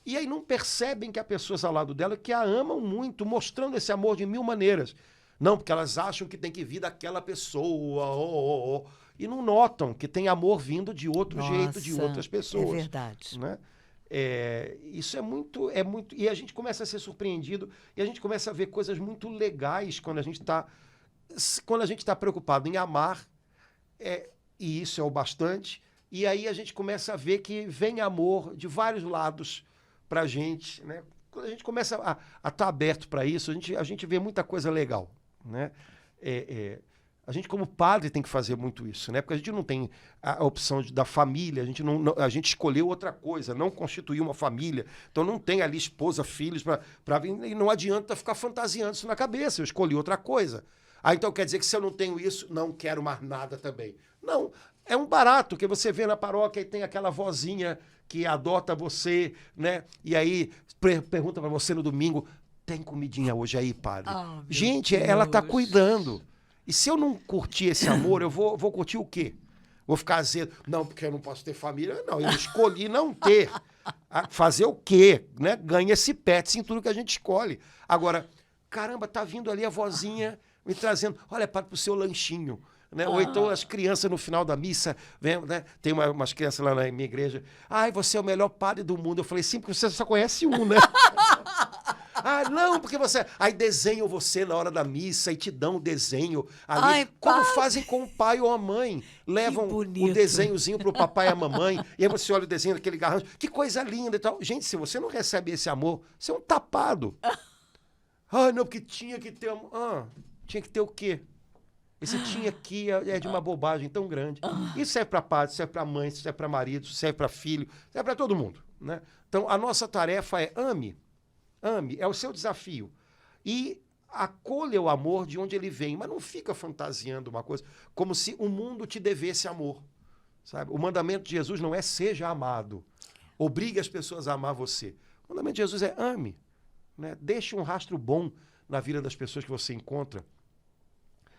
e aí não percebem que há pessoas ao lado dela que a amam muito, mostrando esse amor de mil maneiras. Não, porque elas acham que tem que vir daquela pessoa, e não notam que tem amor vindo de outro jeito, de outras pessoas. É verdade. Né? Isso é muito. E a gente começa a ser surpreendido e a gente começa a ver coisas muito legais quando a gente está preocupado em amar, e isso é o bastante, e aí a gente começa a ver que vem amor de vários lados para a gente. Né? Quando a gente começa a estar aberto para isso, a gente vê muita coisa legal. Né? A gente, como padre, tem que fazer muito isso, né? Porque a gente não tem a opção da família, a gente escolheu outra coisa, não constituiu uma família, então não tem ali esposa, filhos, para vir, e não adianta ficar fantasiando isso na cabeça, eu escolhi outra coisa. Então quer dizer que se eu não tenho isso, não quero mais nada também. Não, é um barato que você vê na paróquia e tem aquela vozinha que adota você, né? E aí pergunta para você no domingo, tem comidinha hoje aí, padre? Gente, ela está cuidando. E se eu não curtir esse amor, eu vou curtir o quê? Vou ficar azedo? Não, porque eu não posso ter família. Não, eu escolhi não ter. Fazer o quê? Né? Ganha esse pet em tudo que a gente escolhe. Agora, caramba, tá vindo ali a vozinha me trazendo, olha, para o seu lanchinho. Né? Ou então as crianças no final da missa, né? Tem umas crianças lá na minha igreja, você é o melhor padre do mundo. Eu falei, sim, porque você só conhece um, né? Não, porque você... Aí desenham você na hora da missa e te dão o desenho ali. Como fazem com o pai ou a mãe. Levam o desenhozinho pro papai e a mamãe. E aí você olha o desenho daquele garrancho. Que coisa linda e tal. Gente, se você não recebe esse amor, você é um tapado. Não, porque tinha que ter amor. Tinha que ter o quê? Esse tinha que é de uma bobagem tão grande. Isso serve para padre, serve para mãe, serve para marido, serve para filho, serve para todo mundo. Né? Então, a nossa tarefa é ame, é o seu desafio. E acolha o amor de onde ele vem, mas não fica fantasiando uma coisa, como se o mundo te devesse amor. Sabe? O mandamento de Jesus não é seja amado, obrigue as pessoas a amar você. O mandamento de Jesus é ame. Né? Deixe um rastro bom na vida das pessoas que você encontra.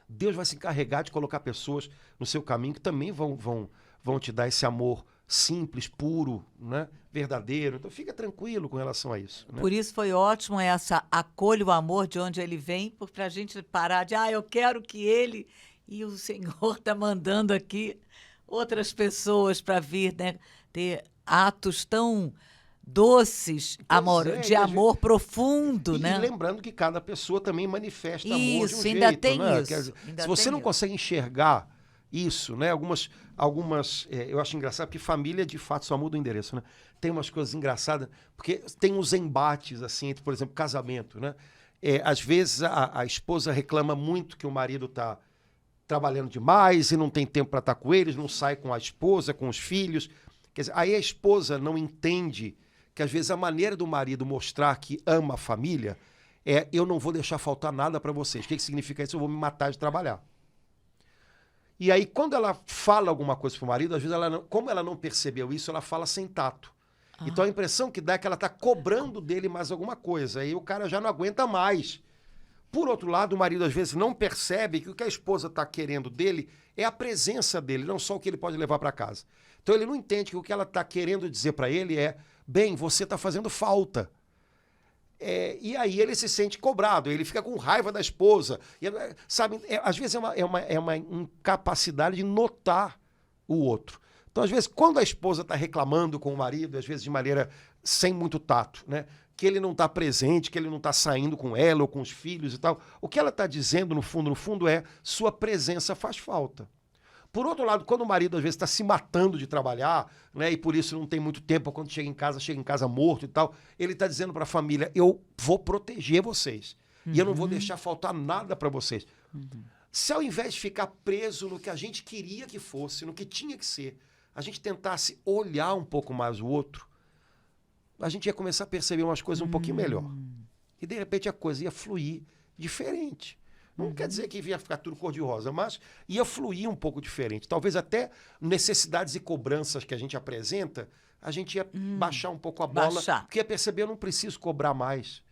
Deus vai se encarregar de colocar pessoas no seu caminho que também vão te dar esse amor simples, puro, né? Verdadeiro. Então fica tranquilo com relação a isso. Né? Por isso foi ótimo essa acolha o amor de onde ele vem, para a gente parar de, eu quero que ele... E o Senhor está mandando aqui outras pessoas para vir, né? Ter atos tão... doces, de amor profundo, né? E lembrando que cada pessoa também manifesta amor de um jeito. Ainda tem né? isso. Quer dizer, se você não consegue enxergar isso, né? Algumas eu acho engraçado, porque família, de fato, só muda o endereço, né? Tem umas coisas engraçadas, porque tem uns embates, assim, entre, por exemplo, casamento, né? Às vezes a esposa reclama muito que o marido está trabalhando demais e não tem tempo para estar com eles, não sai com a esposa, com os filhos. Quer dizer, aí a esposa não entende que às vezes a maneira do marido mostrar que ama a família é: eu não vou deixar faltar nada para vocês. O que significa isso? Eu vou me matar de trabalhar. E aí, quando ela fala alguma coisa pro marido, às vezes, como ela não percebeu isso, ela fala sem tato. Então a impressão que dá é que ela está cobrando dele mais alguma coisa. Aí o cara já não aguenta mais. Por outro lado, o marido às vezes não percebe que o que a esposa está querendo dele é a presença dele, não só o que ele pode levar para casa. Então ele não entende que o que ela está querendo dizer para ele é: bem, você está fazendo falta. E aí ele se sente cobrado, ele fica com raiva da esposa. Sabe, às vezes é uma incapacidade de notar o outro. Então, às vezes, quando a esposa está reclamando com o marido, às vezes de maneira sem muito tato, né? Que ele não está presente, que ele não está saindo com ela ou com os filhos e tal, o que ela está dizendo, no fundo, é: sua presença faz falta. Por outro lado, quando o marido às vezes está se matando de trabalhar, né, e por isso não tem muito tempo, quando chega em casa morto e tal, ele está dizendo para a família: eu vou proteger vocês. E eu não vou deixar faltar nada para vocês. Se ao invés de ficar preso no que a gente queria que fosse, no que tinha que ser, a gente tentasse olhar um pouco mais o outro, a gente ia começar a perceber umas coisas um pouquinho melhor. E de repente a coisa ia fluir diferente. Não quer dizer que ia ficar tudo cor-de-rosa, mas ia fluir um pouco diferente. Talvez até necessidades e cobranças que a gente apresenta, a gente ia baixar um pouco a bola, porque ia perceber: eu não preciso cobrar mais.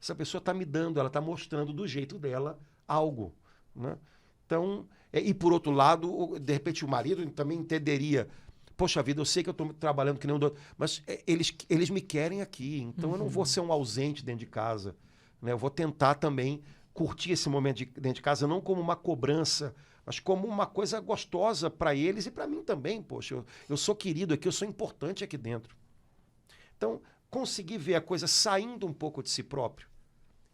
Essa pessoa está me dando, ela está mostrando do jeito dela algo, né? Então, e por outro lado, de repente o marido também entenderia: poxa vida, eu sei que eu estou trabalhando que nem um do outro, mas eles me querem aqui, então eu não vou ser um ausente dentro de casa, né? Eu vou tentar também curtir esse momento dentro de casa, não como uma cobrança, mas como uma coisa gostosa para eles e para mim também. Poxa, eu sou querido aqui, eu sou importante aqui dentro. Então, conseguir ver a coisa saindo um pouco de si próprio,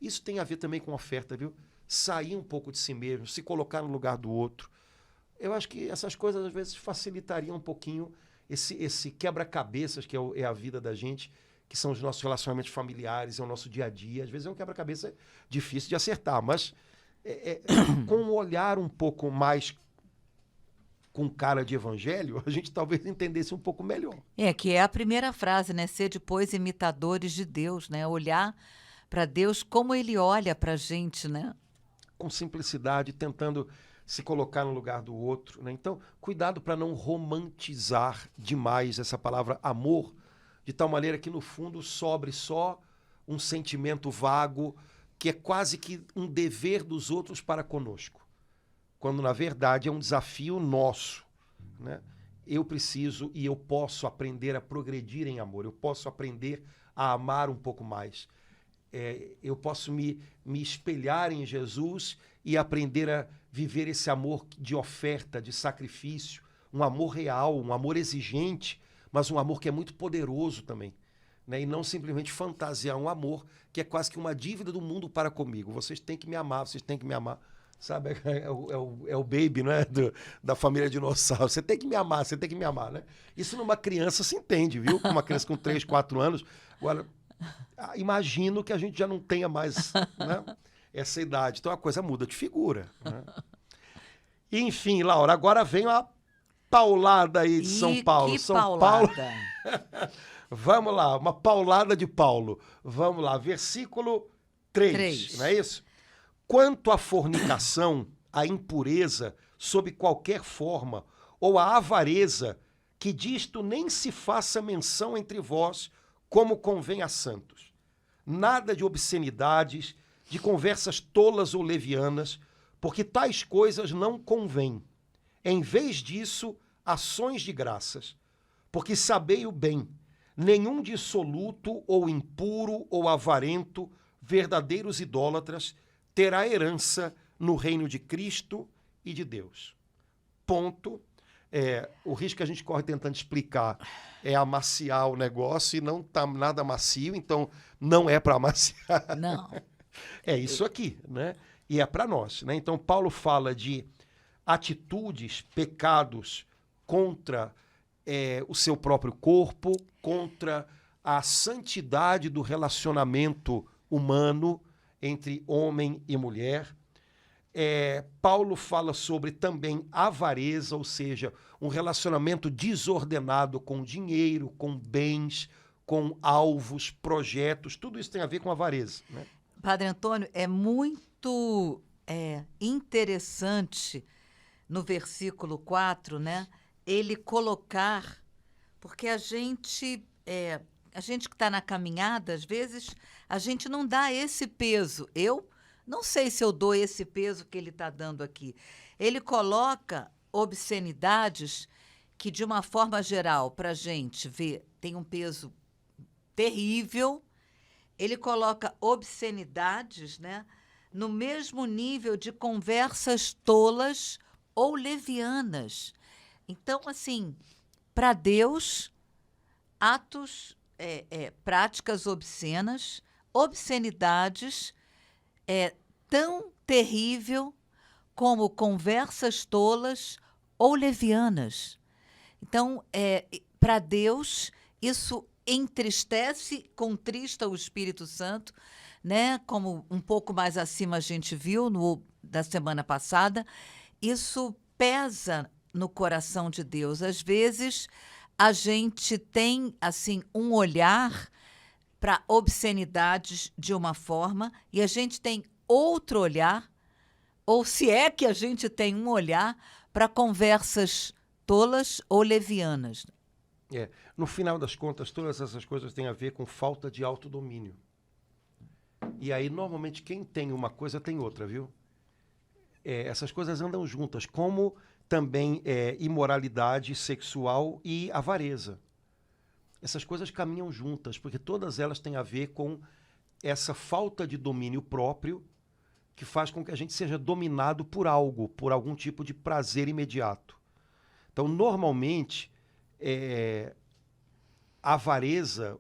isso tem a ver também com oferta, viu? Sair um pouco de si mesmo, se colocar no lugar do outro. Eu acho que essas coisas às vezes facilitariam um pouquinho esse quebra-cabeças que é a vida da gente, que são os nossos relacionamentos familiares, é o nosso dia a dia. Às vezes é um quebra-cabeça difícil de acertar, mas com um olhar um pouco mais com cara de evangelho, a gente talvez entendesse um pouco melhor. Que é a primeira frase, né? Sede, pois, imitadores de Deus, né? Olhar para Deus como Ele olha para a gente, né? Com simplicidade, tentando se colocar no lugar do outro, né? Então, cuidado para não romantizar demais essa palavra amor, de tal maneira que, no fundo, sobre só um sentimento vago, que é quase que um dever dos outros para conosco. Quando, na verdade, é um desafio nosso, né? Eu preciso e eu posso aprender a progredir em amor. Eu posso aprender a amar um pouco mais. Eu posso me espelhar em Jesus e aprender a viver esse amor de oferta, de sacrifício, um amor real, um amor exigente, mas um amor que é muito poderoso também, né? E não simplesmente fantasiar um amor que é quase que uma dívida do mundo para comigo. Vocês têm que me amar, vocês têm que me amar. Sabe, é o baby, não é? Da família dinossauro. Você tem que me amar, você tem que me amar, né? Isso numa criança se entende, viu? Uma criança com 3, 4 anos. Agora, imagino que a gente já não tenha mais, né, essa idade. Então a coisa muda de figura, né? Enfim, Laura, agora vem a paulada aí de São Paulo. Que São paulada. Paulo. Vamos lá, uma paulada de Paulo. Vamos lá, versículo 3, não é isso? Quanto à fornicação, à impureza, sob qualquer forma, ou à avareza, que disto nem se faça menção entre vós, como convém a santos. Nada de obscenidades, de conversas tolas ou levianas, porque tais coisas não convêm. Em vez disso, ações de graças. Porque sabei-o bem, nenhum dissoluto ou impuro ou avarento, verdadeiros idólatras, terá herança no reino de Cristo e de Deus. Ponto. O risco que a gente corre tentando explicar é amaciar o negócio e não está nada macio, então não é para amaciar. Não. É isso aqui, né? E é para nós, né? Então Paulo fala de atitudes, pecados contra o seu próprio corpo, contra a santidade do relacionamento humano entre homem e mulher. Paulo fala sobre também avareza, ou seja, um relacionamento desordenado com dinheiro, com bens, com alvos, projetos, tudo isso tem a ver com avareza, né? Padre Antônio, é muito interessante no versículo 4, né? Ele colocar, porque a gente que está na caminhada, às vezes, a gente não dá esse peso. Eu não sei se eu dou esse peso que ele está dando aqui. Ele coloca obscenidades que, de uma forma geral, para a gente ver, tem um peso terrível. Ele coloca obscenidades, né, no mesmo nível de conversas tolas ou levianas. Então, assim, para Deus, atos, práticas obscenas, obscenidades, tão terrível como conversas tolas ou levianas. Então, para Deus, isso entristece, contrista o Espírito Santo, né? Como um pouco mais acima a gente viu da semana passada. Isso pesa no coração de Deus. Às vezes, a gente tem assim um olhar para obscenidades de uma forma e a gente tem outro olhar, ou se é que a gente tem um olhar para conversas tolas ou levianas. No final das contas, todas essas coisas têm a ver com falta de autodomínio. E aí, normalmente, quem tem uma coisa tem outra, viu? Essas coisas andam juntas, como também imoralidade sexual e avareza. Essas coisas caminham juntas, porque todas elas têm a ver com essa falta de domínio próprio que faz com que a gente seja dominado por algo, por algum tipo de prazer imediato. Então, normalmente, avareza,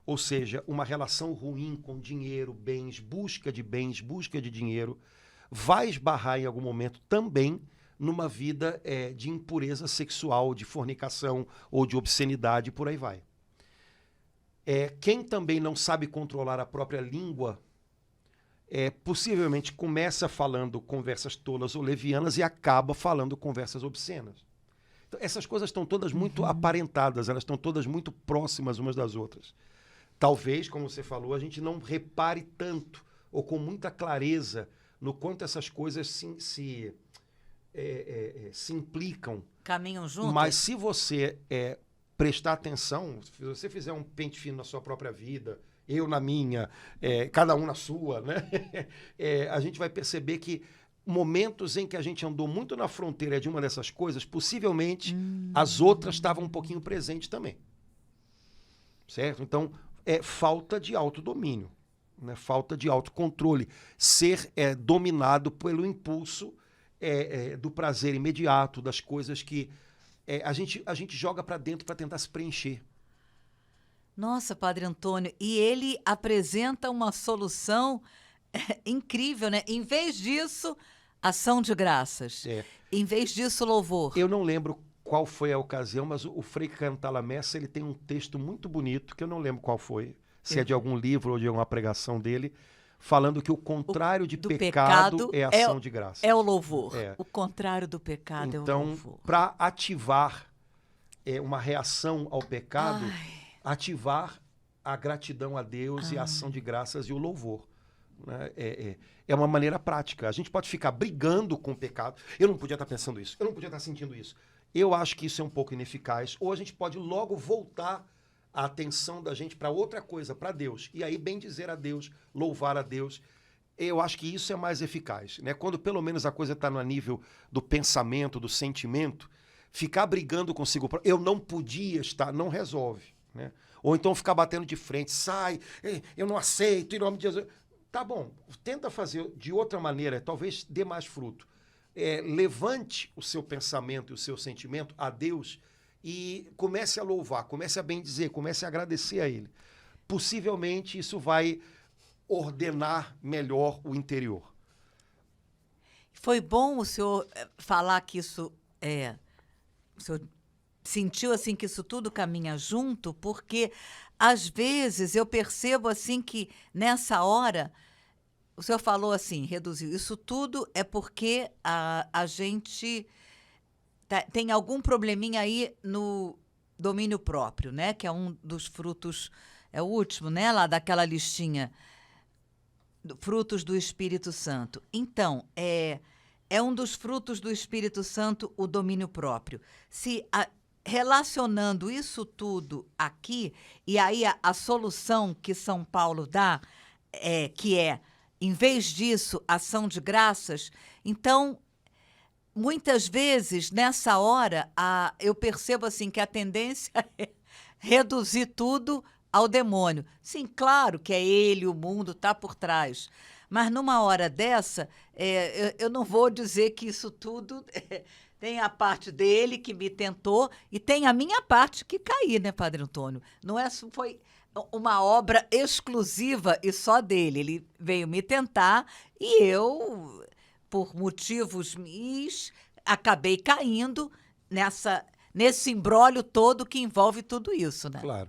ou seja, uma relação ruim com dinheiro, bens, busca de dinheiro, vai esbarrar em algum momento também numa vida de impureza sexual, de fornicação ou de obscenidade, por aí vai. Quem também não sabe controlar a própria língua, possivelmente começa falando conversas tolas ou levianas e acaba falando conversas obscenas. Então, essas coisas estão todas muito aparentadas, elas estão todas muito próximas umas das outras. Talvez, como você falou, a gente não repare tanto ou com muita clareza no quanto essas coisas se implicam. Caminham juntas? Mas se você prestar atenção, se você fizer um pente fino na sua própria vida, eu na minha, cada um na sua, né? A gente vai perceber que momentos em que a gente andou muito na fronteira de uma dessas coisas, possivelmente as outras estavam um pouquinho presentes também. Certo? Então, falta de autodomínio, né? Falta de autocontrole. Ser dominado pelo impulso do prazer imediato, das coisas que a gente joga para dentro para tentar se preencher. Nossa, Padre Antônio, e ele apresenta uma solução incrível, né? Em vez disso, ação de graças. Em vez disso, louvor. Eu não lembro qual foi a ocasião, mas o Frei Cantalamessa, ele tem um texto muito bonito, que eu não lembro qual foi, se é de algum livro ou de alguma pregação dele, falando que o contrário de pecado é ação de graças. É o louvor. O contrário do pecado então, é o louvor. Então, para ativar uma reação ao pecado, ativar a gratidão a Deus e a ação de graças e o louvor. Né? É uma maneira prática. A gente pode ficar brigando com o pecado. Eu não podia estar pensando isso. Eu não podia estar sentindo isso. Eu acho que isso é um pouco ineficaz. Ou a gente pode logo voltar a atenção da gente para outra coisa, para Deus. E aí bem dizer a Deus, louvar a Deus. Eu acho que isso é mais eficaz. Né? Quando pelo menos a coisa está no nível do pensamento, do sentimento, ficar brigando consigo, eu não podia estar, não resolve. Né? Ou então ficar batendo de frente, sai, eu não aceito, em nome de Jesus. Tá bom, tenta fazer de outra maneira, talvez dê mais fruto. Levante o seu pensamento e o seu sentimento a Deus e comece a louvar, comece a bendizer, comece a agradecer a Ele. Possivelmente isso vai ordenar melhor o interior. Foi bom o senhor falar que isso o senhor sentiu assim que isso tudo caminha junto, porque às vezes eu percebo assim que nessa hora o senhor falou assim, reduziu. Isso tudo é porque a gente tem algum probleminha aí no domínio próprio, né? Que é um dos frutos, é o último, né? Lá daquela listinha, frutos do Espírito Santo. Então, é um dos frutos do Espírito Santo o domínio próprio. Relacionando isso tudo aqui, e aí a solução que São Paulo dá, que é, em vez disso, ação de graças, então, muitas vezes, nessa hora, eu percebo assim que a tendência é reduzir tudo ao demônio. Sim, claro que é ele, o mundo, está por trás. Mas numa hora dessa, eu não vou dizer que isso tudo... tem a parte dele que me tentou e tem a minha parte que caí, né, Padre Antônio? Não foi uma obra exclusiva e só dele. Ele veio me tentar e eu, por motivos meus, acabei caindo nesse imbróglio todo que envolve tudo isso, né? Claro.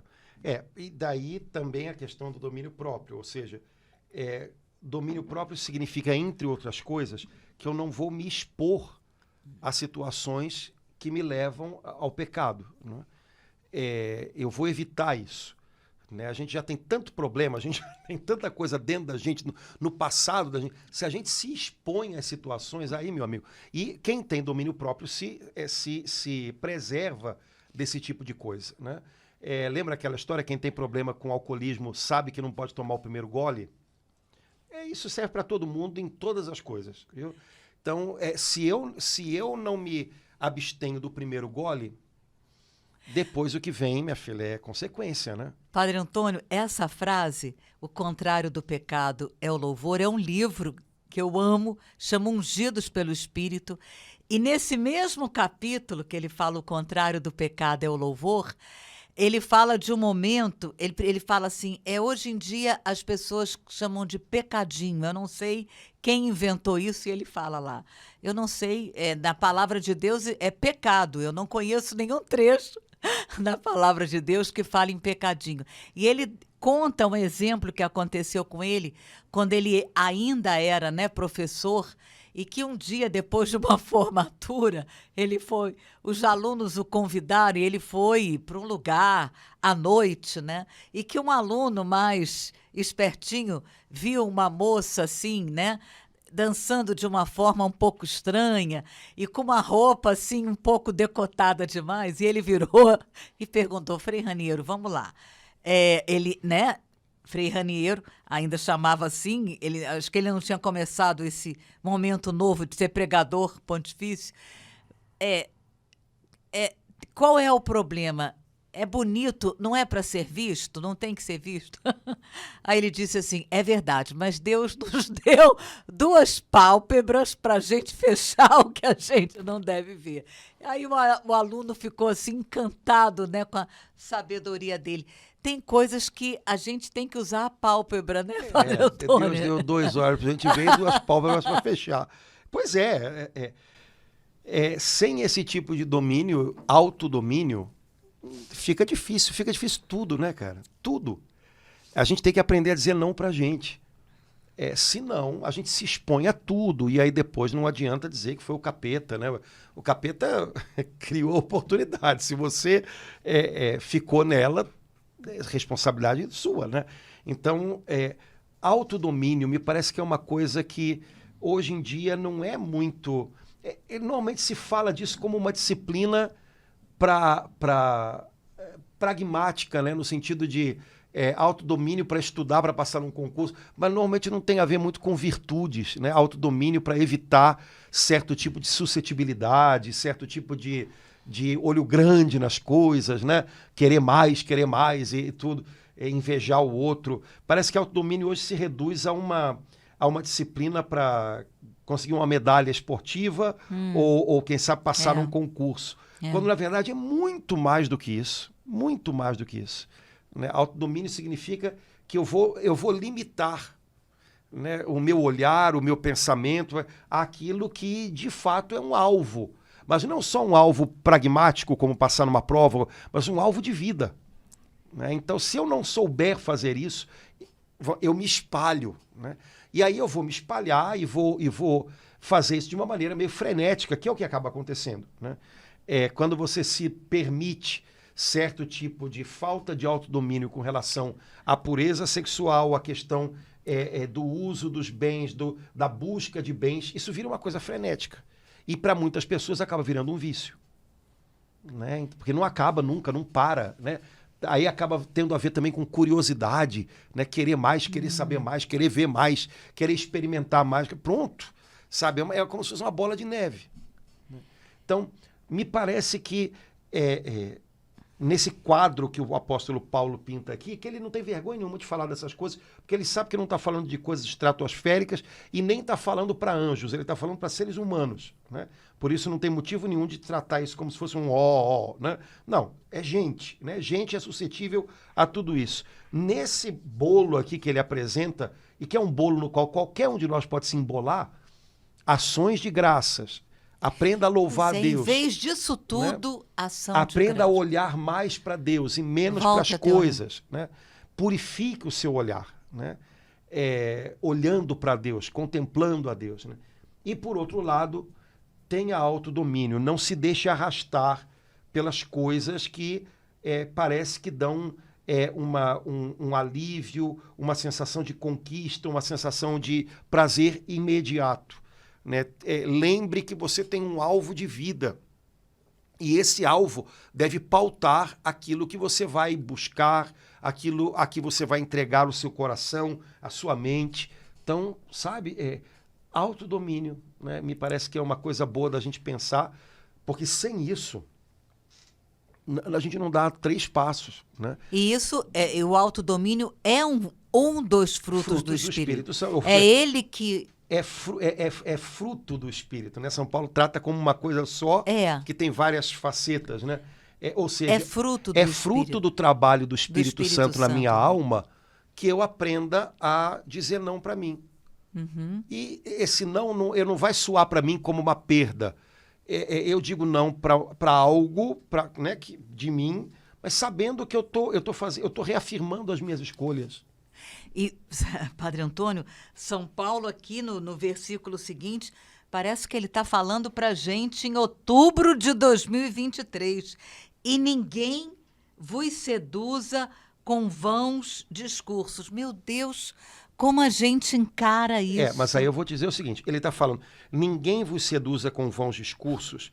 E daí também a questão do domínio próprio, ou seja, domínio próprio significa, entre outras coisas, que eu não vou me expor a situações que me levam ao pecado, né? Eu vou evitar isso, né? A gente já tem tanto problema, a gente já tem tanta coisa dentro da gente, no passado da gente. Se a gente se expõe às situações, aí, meu amigo, e quem tem domínio próprio se preserva desse tipo de coisa, né? Lembra aquela história, quem tem problema com alcoolismo sabe que não pode tomar o primeiro gole? Isso serve para todo mundo em todas as coisas, viu? Então, se eu não me abstenho do primeiro gole, depois o que vem, minha filha, é consequência, né? Padre Antônio, essa frase, o contrário do pecado é o louvor, é um livro que eu amo, chama Ungidos pelo Espírito. E nesse mesmo capítulo que ele fala o contrário do pecado é o louvor, ele fala de um momento, ele fala assim, hoje em dia as pessoas chamam de pecadinho, eu não sei quem inventou isso, e ele fala lá, eu não sei, na palavra de Deus é pecado, eu não conheço nenhum trecho na palavra de Deus que fala em pecadinho. E ele conta um exemplo que aconteceu com ele, quando ele ainda era, né, professor, e que um dia, depois de uma formatura, os alunos o convidaram e ele foi para um lugar à noite, né? E que um aluno mais espertinho viu uma moça assim, né? Dançando de uma forma um pouco estranha e com uma roupa assim um pouco decotada demais. E ele virou e perguntou, Frei Raniero, vamos lá. Ele, né? Frei Raniero ainda chamava assim, acho que ele não tinha começado esse momento novo de ser pregador pontifício. Qual é o problema? É bonito, não é para ser visto? Não tem que ser visto? Aí ele disse assim, é verdade, mas Deus nos deu 2 pálpebras para a gente fechar o que a gente não deve ver. Aí o aluno ficou assim encantado, né, com a sabedoria dele. Tem coisas que a gente tem que usar a pálpebra, né, Padre Antônio? Deus deu 2 olhos para a gente ver e 2 pálpebras para fechar. Pois sem esse tipo de domínio, autodomínio, fica difícil tudo, né, cara? Tudo. A gente tem que aprender a dizer não pra gente. Senão, a gente se expõe a tudo e aí depois não adianta dizer que foi o capeta, né? O capeta criou oportunidade. Se você ficou nela, responsabilidade sua, né? Então, autodomínio me parece que é uma coisa que hoje em dia não é muito... normalmente se fala disso como uma disciplina pragmática, né? No sentido de autodomínio para estudar, para passar num concurso, mas normalmente não tem a ver muito com virtudes, né? Autodomínio para evitar certo tipo de suscetibilidade, certo tipo de olho grande nas coisas, né? Querer mais e tudo, invejar o outro. Parece que autodomínio hoje se reduz a uma disciplina para conseguir uma medalha esportiva ou quem sabe, passar num concurso. Quando, na verdade, é muito mais do que isso. Muito mais do que isso. Né? Autodomínio significa que eu vou limitar, né, o meu olhar, o meu pensamento, àquilo que, de fato, é um alvo. Mas não só um alvo pragmático, como passar numa prova, mas um alvo de vida. Né? Então, se eu não souber fazer isso, eu me espalho, né? E aí eu vou me espalhar e vou fazer isso de uma maneira meio frenética, que é o que acaba acontecendo, né? Quando você se permite certo tipo de falta de autodomínio com relação à pureza sexual, à questão do uso dos bens, da busca de bens, isso vira uma coisa frenética. E para muitas pessoas acaba virando um vício, né? Porque não acaba nunca, não para, né? Aí acaba tendo a ver também com curiosidade, né? Querer mais, querer saber mais, querer ver mais, querer experimentar mais. Pronto, sabe? É como se fosse uma bola de neve. Então, me parece que nesse quadro que o apóstolo Paulo pinta aqui, que ele não tem vergonha nenhuma de falar dessas coisas, porque ele sabe que não está falando de coisas estratosféricas e nem está falando para anjos, ele está falando para seres humanos, né? Por isso não tem motivo nenhum de tratar isso como se fosse um né? Não, é gente, né? Gente é suscetível a tudo isso. Nesse bolo aqui que ele apresenta, e que é um bolo no qual qualquer um de nós pode se embolar, ações de graças. Aprenda a louvar a Deus. Em vez disso tudo, né? Ação Aprenda de a olhar mais para Deus e menos para as coisas, né? Purifique o seu olhar, né? Olhando para Deus, contemplando a Deus, né? E, por outro lado, tenha autodomínio. Não se deixe arrastar pelas coisas que parece que dão um alívio, uma sensação de conquista, uma sensação de prazer imediato. Né? Lembre que você tem um alvo de vida e esse alvo deve pautar aquilo que você vai buscar, aquilo a que você vai entregar o seu coração, a sua mente. Então, sabe, autodomínio, né? Me parece que é uma coisa boa da gente pensar, porque sem isso a gente não dá 3 passos. Né? E isso, o autodomínio é um dos frutos do Espírito. É ele que... É fruto do Espírito, né? São Paulo trata como uma coisa só, que tem várias facetas, né? Ou seja, fruto do trabalho do Espírito Santo na minha alma que eu aprenda a dizer não para mim. Uhum. E esse não vai soar para mim como uma perda. Eu digo não para algo né, de mim, mas sabendo que eu tô reafirmando as minhas escolhas. E, Padre Antônio, São Paulo aqui no versículo seguinte, parece que ele está falando para a gente em outubro de 2023. E ninguém vos seduza com vãos discursos. Meu Deus, como a gente encara isso. Mas aí eu vou dizer o seguinte, ele está falando, ninguém vos seduza com vãos discursos,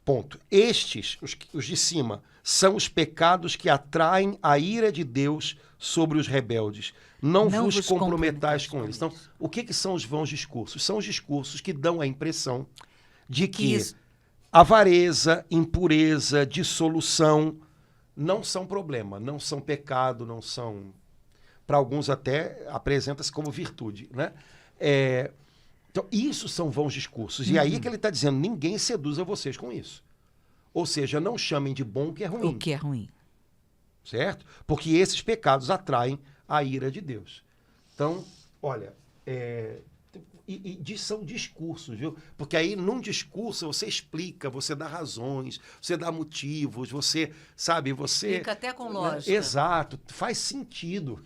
ponto. Estes, os de cima, são os pecados que atraem a ira de Deus sobre os rebeldes. Não vos comprometais com eles. Então, o que são os vãos discursos? São os discursos que dão a impressão de que avareza, impureza, dissolução não são problema, não são pecado, não são... Para alguns até apresenta-se como virtude, né? Então, isso são vãos discursos. E aí que ele está dizendo, ninguém seduza vocês com isso. Ou seja, não chamem de bom o que é ruim. O que é ruim. Certo? Porque esses pecados atraem a ira de Deus. Então, olha, são discursos, viu? Porque aí, num discurso, você explica, você dá razões, você dá motivos, você, sabe, você... Fica até com lógica. Exato, faz sentido.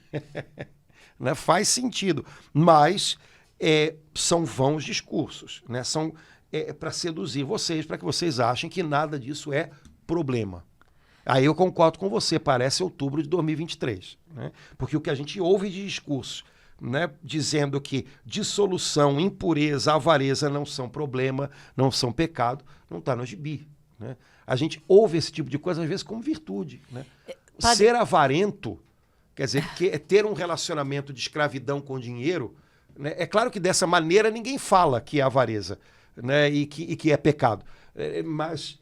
Né? Faz sentido. Mas são vãos discursos, né? São para seduzir vocês, para que vocês achem que nada disso é problema. Aí eu concordo com você, parece outubro de 2023, né? Porque o que a gente ouve de discurso, né, dizendo que dissolução, impureza, avareza não são problema, não são pecado, não está no gibi, né? A gente ouve esse tipo de coisa, às vezes, como virtude, né? Ser avarento, quer dizer, ter um relacionamento de escravidão com dinheiro, né? É claro que dessa maneira ninguém fala que é avareza, né, e que é pecado, mas...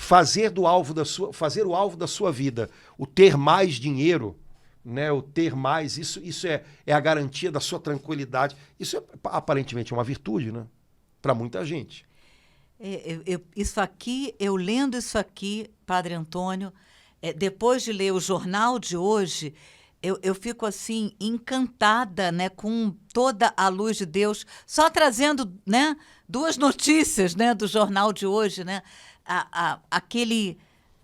fazer o alvo da sua vida, o ter mais dinheiro, né, o ter mais, isso é a garantia da sua tranquilidade. Isso é aparentemente uma virtude, né, para muita gente. Eu lendo isso aqui, Padre Antônio, depois de ler o jornal de hoje, eu fico assim encantada, né, com toda a luz de Deus, só trazendo, né, 2 notícias, né, do jornal de hoje, né? Aquele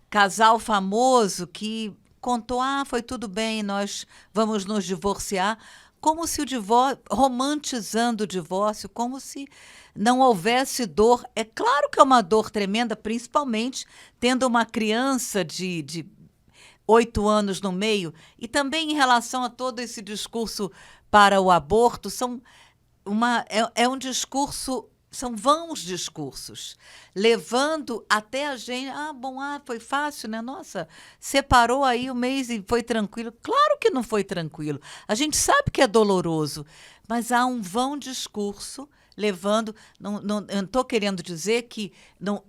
casal famoso que contou, foi tudo bem, nós vamos nos divorciar, como se o divórcio, romantizando o divórcio, como se não houvesse dor. É claro que é uma dor tremenda, principalmente tendo uma criança de 8 anos no meio, e também em relação a todo esse discurso para o aborto, é um discurso, são vãos discursos, levando até a gente, foi fácil, né? Nossa, separou aí um mês e foi tranquilo. Claro que não foi tranquilo. A gente sabe que é doloroso, mas há um vão discurso levando, eu não estou querendo dizer que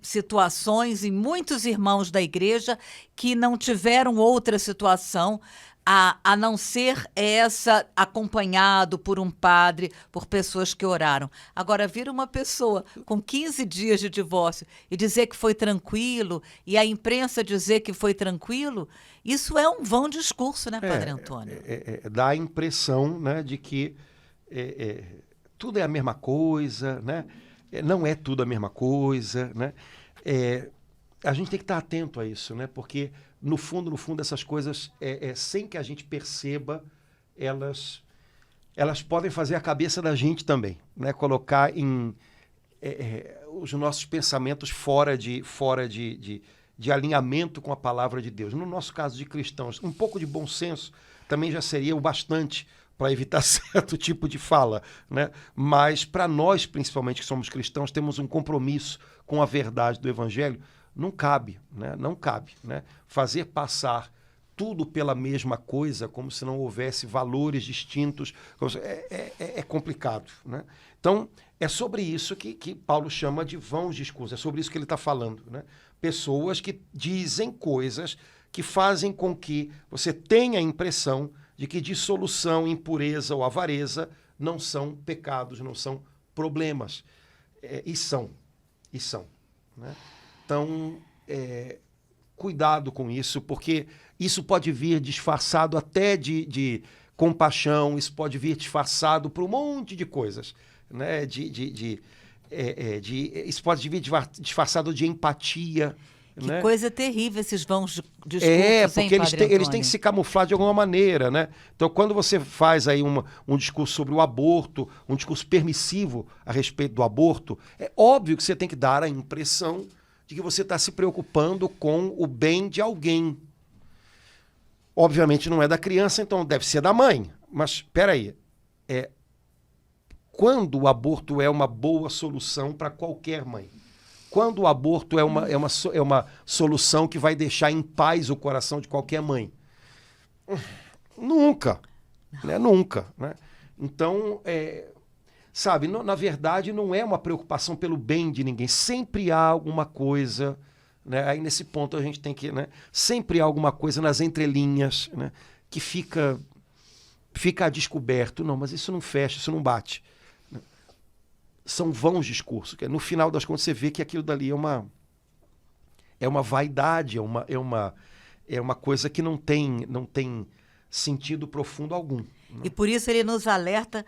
situações e muitos irmãos da igreja que não tiveram outra situação a não ser essa, acompanhado por um padre, por pessoas que oraram. Agora, vir uma pessoa com 15 dias de divórcio e dizer que foi tranquilo, e a imprensa dizer que foi tranquilo, isso é um vão discurso, né, Padre Antônio? Dá a impressão, né, de que tudo é a mesma coisa, né? Não é tudo a mesma coisa, né? A gente tem que estar atento a isso, né? Porque no fundo, essas coisas, sem que a gente perceba, elas podem fazer a cabeça da gente também, né? Colocar os nossos pensamentos fora de alinhamento com a palavra de Deus. No nosso caso de cristãos, um pouco de bom senso também já seria o bastante para evitar certo tipo de fala, né? Mas para nós, principalmente que somos cristãos, temos um compromisso com a verdade do Evangelho. Não cabe, né? Não cabe, né? Fazer passar tudo pela mesma coisa, como se não houvesse valores distintos, é complicado, né? Então, é sobre isso que Paulo chama de vãos discursos, é sobre isso que ele está falando, né? Pessoas que dizem coisas que fazem com que você tenha a impressão de que dissolução, impureza ou avareza não são pecados, não são problemas. E são, né? Então, cuidado com isso, porque isso pode vir disfarçado até de compaixão, isso pode vir disfarçado por um monte de coisas, né? Isso pode vir disfarçado de empatia. Que né? coisa terrível esses vãos discursos, Porque eles têm que se camuflar de alguma maneira, né? Então, quando você faz aí um discurso sobre o aborto, um discurso permissivo a respeito do aborto, é óbvio que você tem que dar a impressão de que você está se preocupando com o bem de alguém. Obviamente não é da criança, então deve ser da mãe. Mas, espera aí, quando o aborto é uma boa solução para qualquer mãe? Quando o aborto é uma solução que vai deixar em paz o coração de qualquer mãe? Nunca. Né? Nunca. Né? Então, sabe, na verdade, não é uma preocupação pelo bem de ninguém. Sempre há alguma coisa, né? Aí nesse ponto a gente tem que... Né? Sempre há alguma coisa nas entrelinhas, né? Que fica a descoberto. Não, mas isso não fecha, isso não bate. São vãos discursos. No final das contas, você vê que aquilo dali é uma vaidade, é uma coisa que não tem sentido profundo algum. Né? E por isso ele nos alerta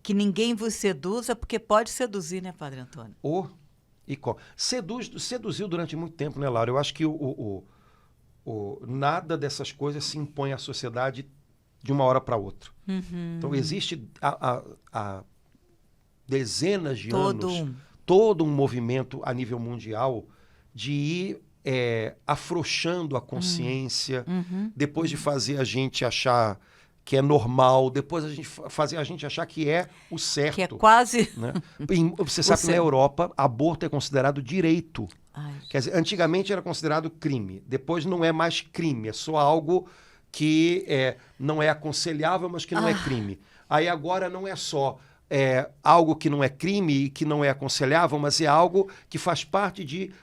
que ninguém vos seduza, porque pode seduzir, né, Padre Antônio? Seduziu durante muito tempo, né, Laura? Eu acho que nada dessas coisas se impõe à sociedade de uma hora para outra. Uhum. Então, existe há dezenas de anos todo um movimento a nível mundial de ir afrouxando a consciência, depois de fazer a gente achar que é normal, depois fazer a gente achar que é o certo. Que é quase... Né? Você sabe que na Europa, aborto é considerado direito. Quer dizer, antigamente era considerado crime, depois não é mais crime, é só algo que não é aconselhável, mas que não é crime. Aí agora não é só algo que não é crime e que não é aconselhável, mas é algo que faz parte de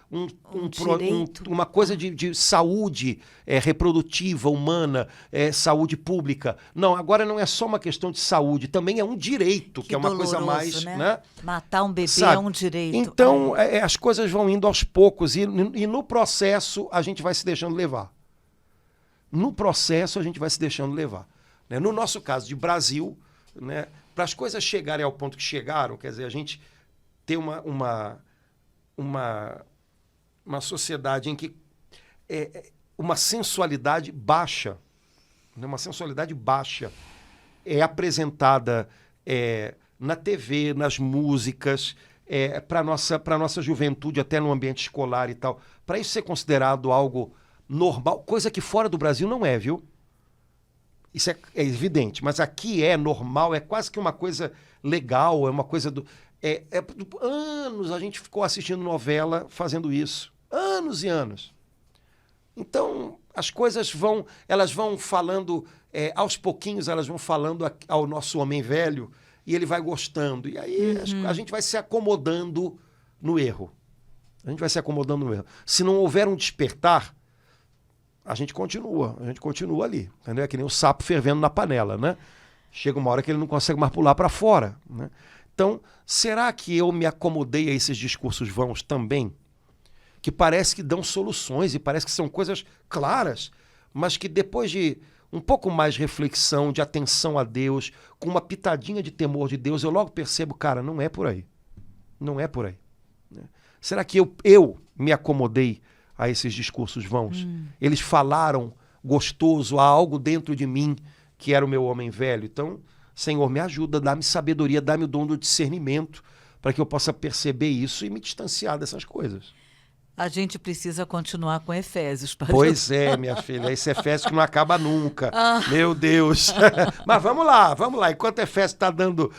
uma coisa de saúde reprodutiva, humana, saúde pública. Não, agora não é só uma questão de saúde, também é um direito, que é uma coisa mais... Né? Matar um bebê Sabe? É um direito. Então, as coisas vão indo aos poucos e no processo a gente vai se deixando levar. No processo a gente vai se deixando levar. Né? No nosso caso de Brasil, né, para as coisas chegarem ao ponto que chegaram, quer dizer, a gente ter uma sociedade em que uma sensualidade baixa, né? Uma sensualidade baixa é apresentada na TV, nas músicas, para a nossa juventude, até no ambiente escolar e tal. Para isso ser considerado algo normal, coisa que fora do Brasil não é, viu? Isso é evidente, mas aqui é normal, é quase que uma coisa legal, é uma coisa do... anos a gente ficou assistindo novela fazendo isso. Anos e anos. Então, as coisas elas vão falando, aos pouquinhos elas vão falando ao nosso homem velho e ele vai gostando. E aí a gente vai se acomodando no erro. A gente vai se acomodando no erro. Se não houver um despertar, a gente continua ali. Entendeu? É que nem o sapo fervendo na panela, né? Chega uma hora que ele não consegue mais pular para fora, né? Então, será que eu me acomodei a esses discursos vãos também? Que parece que dão soluções e parece que são coisas claras, mas que depois de um pouco mais de reflexão, de atenção a Deus, com uma pitadinha de temor de Deus, eu logo percebo, cara, não é por aí. Não é por aí. Será que eu me acomodei a esses discursos vãos? Eles falaram gostoso a algo dentro de mim que era o meu homem velho. Então, Senhor, me ajuda, dá-me sabedoria, dá-me o dom do discernimento para que eu possa perceber isso e me distanciar dessas coisas. A gente precisa continuar com Efésios. Pois é, minha filha, esse Efésios que não acaba nunca. Meu Deus. Mas vamos lá. Enquanto Efésios está dando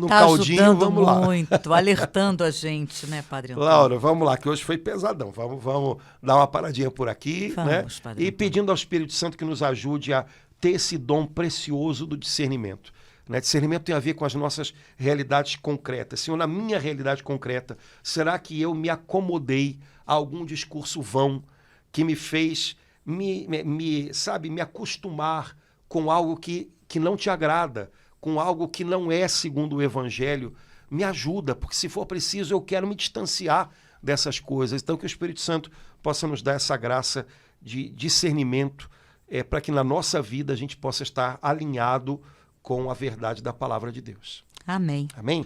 um caldinho, vamos lá. Muito, alertando a gente, né, Padre Antônio? Laura, vamos lá, que hoje foi pesadão. Vamos dar uma paradinha por aqui, né? E pedindo ao Espírito Santo que nos ajude a ter esse dom precioso do discernimento. Né? Discernimento tem a ver com as nossas realidades concretas. Senhor, na minha realidade concreta, será que eu me acomodei a algum discurso vão que me fez me acostumar com algo que não te agrada, com algo que não é segundo o Evangelho? Me ajuda, porque se for preciso eu quero me distanciar dessas coisas. Então que o Espírito Santo possa nos dar essa graça de discernimento para que na nossa vida a gente possa estar alinhado com a verdade da palavra de Deus. Amém. Amém?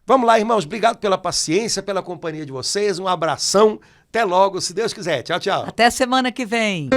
Vamos lá, irmãos. Obrigado pela paciência, pela companhia de vocês. Um abração. Até logo, se Deus quiser. Tchau, tchau. Até semana que vem.